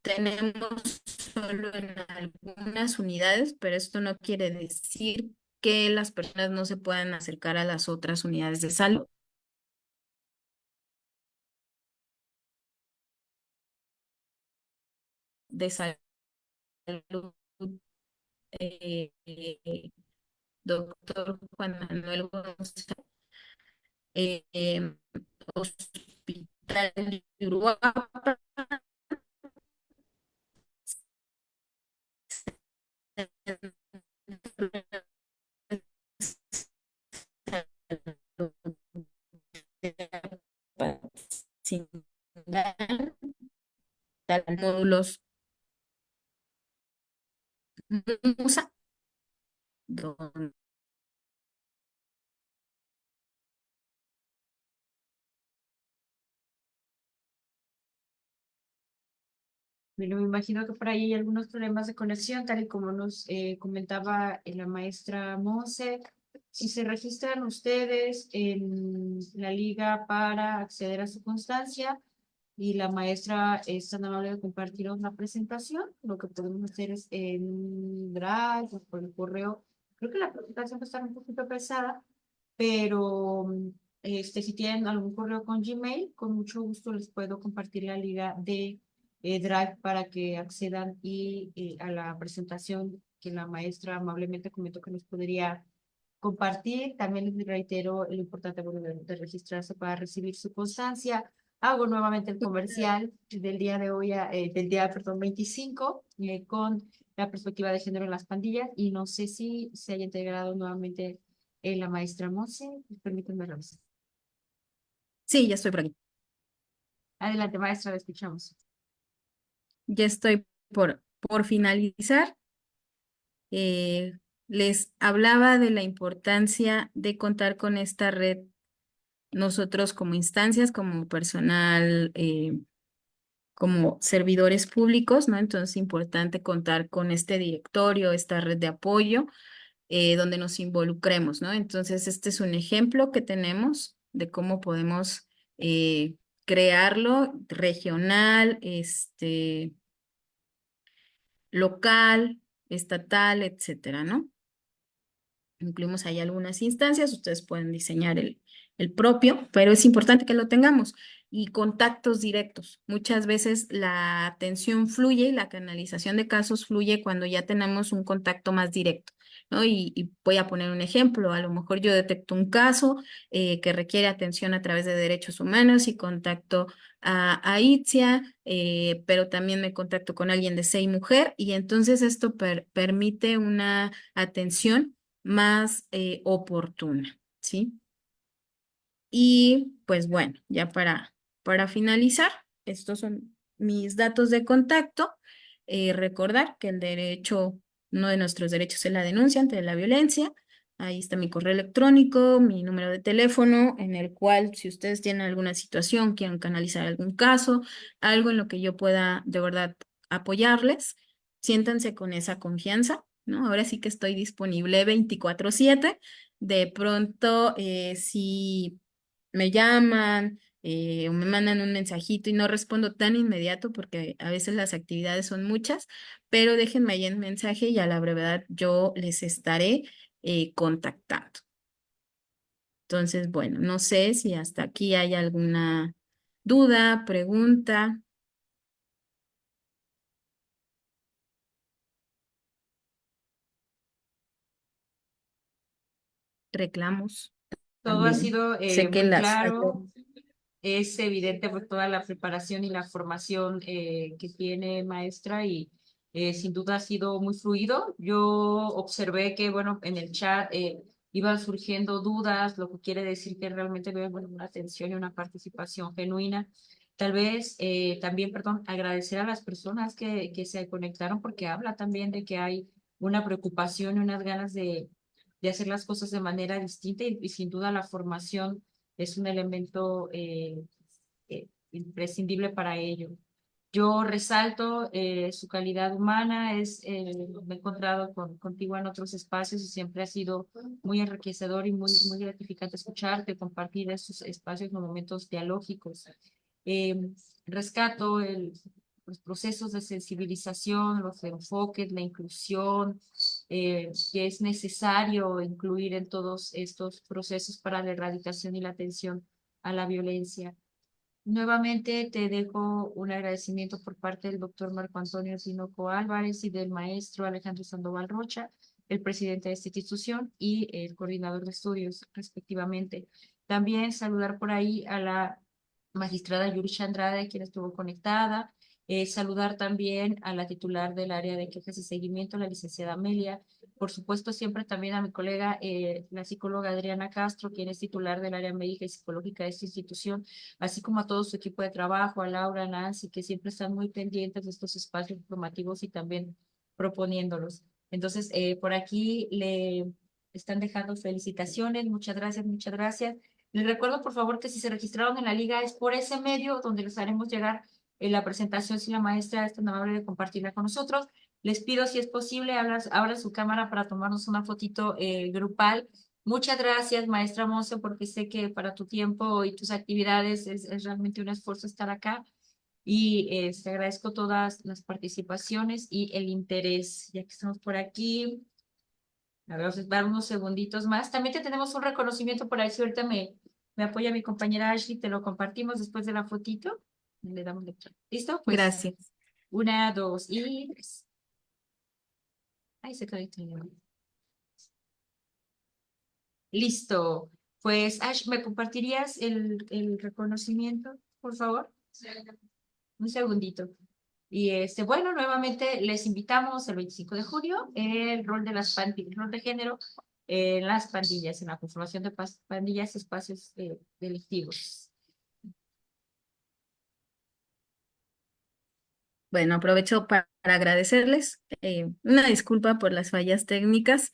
tenemos solo en algunas unidades, pero esto no quiere decir que las personas no se puedan acercar a las otras unidades de salud. De salud, eh, doctor Juan Manuel González, eh, Hospital de Uruguapa, módulos MUSA, donde Bueno, me imagino que por ahí hay algunos problemas de conexión, tal y como nos comentaba la maestra Monse. Si se registran ustedes en la liga para acceder a su constancia y la maestra es tan amable de compartirnos la presentación, lo que podemos hacer es en Drive o por el correo. Creo que la presentación va a estar un poquito pesada, pero si tienen algún correo con Gmail, con mucho gusto les puedo compartir la liga de Drive para que accedan y a la presentación que la maestra amablemente comentó que nos podría compartir. También les reitero lo importante, bueno, de registrarse para recibir su constancia. Hago nuevamente el comercial del día de hoy, del día, perdón, 25, con la perspectiva de género en las pandillas, y no sé si se haya integrado nuevamente la maestra Monse. Permítanme revisar. sí, ya estoy por aquí. Adelante, maestra, la escuchamos. Ya estoy por finalizar. Les hablaba de la importancia de contar con esta red, nosotros como instancias, como personal, como servidores públicos, ¿no? Entonces es importante contar con este directorio, esta red de apoyo, donde nos involucremos, ¿no? Entonces este es un ejemplo que tenemos de cómo podemos crearlo regional, local, estatal, etcétera, ¿no? Incluimos ahí algunas instancias, ustedes pueden diseñar el propio, pero es importante que lo tengamos. Y contactos directos. Muchas veces la atención fluye y la canalización de casos fluye cuando ya tenemos un contacto más directo, ¿no? Y voy a poner un ejemplo. A lo mejor yo detecto un caso que requiere atención a través de derechos humanos y contacto a ITSIA, pero también me contacto con alguien de SEI Mujer y entonces esto permite una atención más oportuna, ¿sí? Y pues bueno, ya para finalizar, estos son mis datos de contacto. Recordar que el derecho, uno de nuestros derechos es la denuncia ante la violencia. Ahí está mi correo electrónico, mi número de teléfono, en el cual si ustedes tienen alguna situación, quieren canalizar algún caso, algo en lo que yo pueda de verdad apoyarles, siéntanse con esa confianza, ¿no? Ahora sí que estoy disponible 24/7. De pronto, si me llaman o me mandan un mensajito y no respondo tan inmediato porque a veces las actividades son muchas, pero déjenme ahí el mensaje y a la brevedad yo les estaré contactando. Entonces, bueno, no sé si hasta aquí hay alguna duda, pregunta, reclamos Todo ha también. sido Sé que muy las... claro. Es evidente por toda la preparación y la formación que tiene maestra, y sin duda ha sido muy fluido. Yo observé que, bueno, en el chat iban surgiendo dudas, lo que quiere decir que realmente veo, bueno, una atención y una participación genuina. Tal vez también, perdón, agradecer a las personas que se conectaron, porque habla también de que hay una preocupación y unas ganas de hacer las cosas de manera distinta, y sin duda la formación es un elemento imprescindible para ello. Yo resalto su calidad humana, me he encontrado contigo en otros espacios y siempre ha sido muy enriquecedor y muy gratificante escucharte, compartir esos espacios, los momentos dialógicos. Eh, Rescato los procesos de sensibilización, los enfoques, la inclusión, que es necesario incluir en todos estos procesos para la erradicación y la atención a la violencia. Nuevamente te dejo un agradecimiento por parte del doctor Marco Antonio Tinoco Álvarez y del maestro Alejandro Sandoval Rocha, el presidente de esta institución y el coordinador de estudios, respectivamente. También saludar por ahí a la magistrada Yurisha Andrade, quien estuvo conectada. Saludar también a la titular del área de quejas y seguimiento, la licenciada Amelia. Por supuesto, siempre también a mi colega, la psicóloga Adriana Castro, quien es titular del área médica y psicológica de esta institución, así como a todo su equipo de trabajo, a Laura, a Nancy, que siempre están muy pendientes de estos espacios formativos y también proponiéndolos. Entonces, por aquí le están dejando felicitaciones, muchas gracias, muchas gracias. Les recuerdo, por favor, que si se registraron en la liga es por ese medio donde les haremos llegar la presentación, si la maestra es tan amable de compartirla con nosotros. Les pido, si es posible, abran su cámara para tomarnos una fotito grupal. Muchas gracias, maestra Monse, porque sé que para tu tiempo y tus actividades es realmente un esfuerzo estar acá. Y te agradezco todas las participaciones y el interés. Ya que estamos por aquí, a ver, vamos a dar unos segunditos más. También te tenemos un reconocimiento por ahí, si ahorita me apoya mi compañera Ashley, te lo compartimos después de la fotito. Le damos lectura. ¿Listo? Pues Gracias. 1, 2 y 3. Ahí se quedó ahí. Listo. Pues, Ash, ¿me compartirías el reconocimiento, por favor? Un segundito. Y bueno, nuevamente les invitamos el 25 de junio, el rol de las pandillas, rol de género en las pandillas, en la conformación de pandillas, espacios delictivos. Bueno, aprovecho para agradecerles. Una disculpa por las fallas técnicas,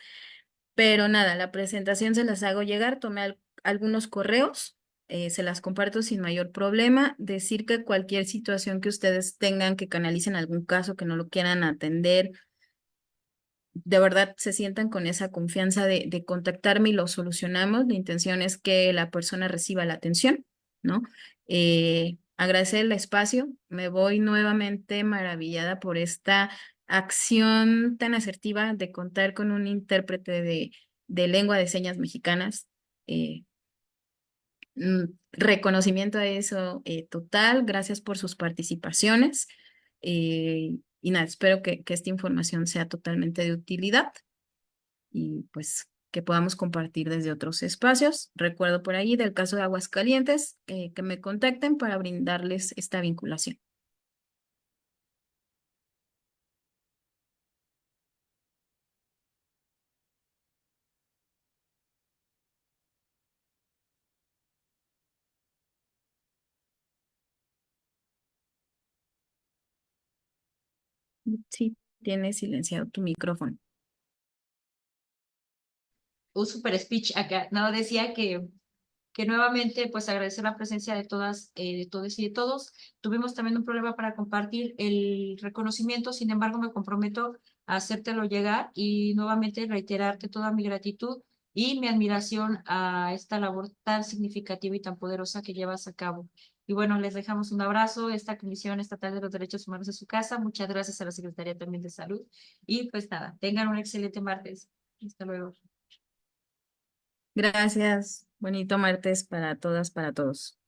pero nada, la presentación se las hago llegar. Tomé algunos correos, se las comparto sin mayor problema. Decir que cualquier situación que ustedes tengan, que canalicen algún caso, que no lo quieran atender, de verdad se sientan con esa confianza de contactarme y lo solucionamos. La intención es que la persona reciba la atención, ¿no? Agradecer el espacio. Me voy nuevamente maravillada por esta acción tan asertiva de contar con un intérprete de lengua de señas mexicanas. Eh, Reconocimiento a eso total. Gracias por sus participaciones. Y nada, espero que esta información sea totalmente de utilidad y pues que podamos compartir desde otros espacios. Recuerdo por ahí del caso de Aguascalientes, que me contacten para brindarles esta vinculación. Sí, tienes silenciado tu micrófono. Un super speech acá. No, decía que nuevamente, pues agradecer la presencia de todas, de todos y de todos. Tuvimos también un problema para compartir el reconocimiento, sin embargo, me comprometo a hacértelo llegar y nuevamente reiterarte toda mi gratitud y mi admiración a esta labor tan significativa y tan poderosa que llevas a cabo. Y bueno, les dejamos un abrazo, esta Comisión Estatal de los Derechos Humanos en su casa. Muchas gracias a la Secretaría también de Salud. Y pues nada, tengan un excelente martes. Hasta luego. Gracias. Bonito martes para todas, para todos.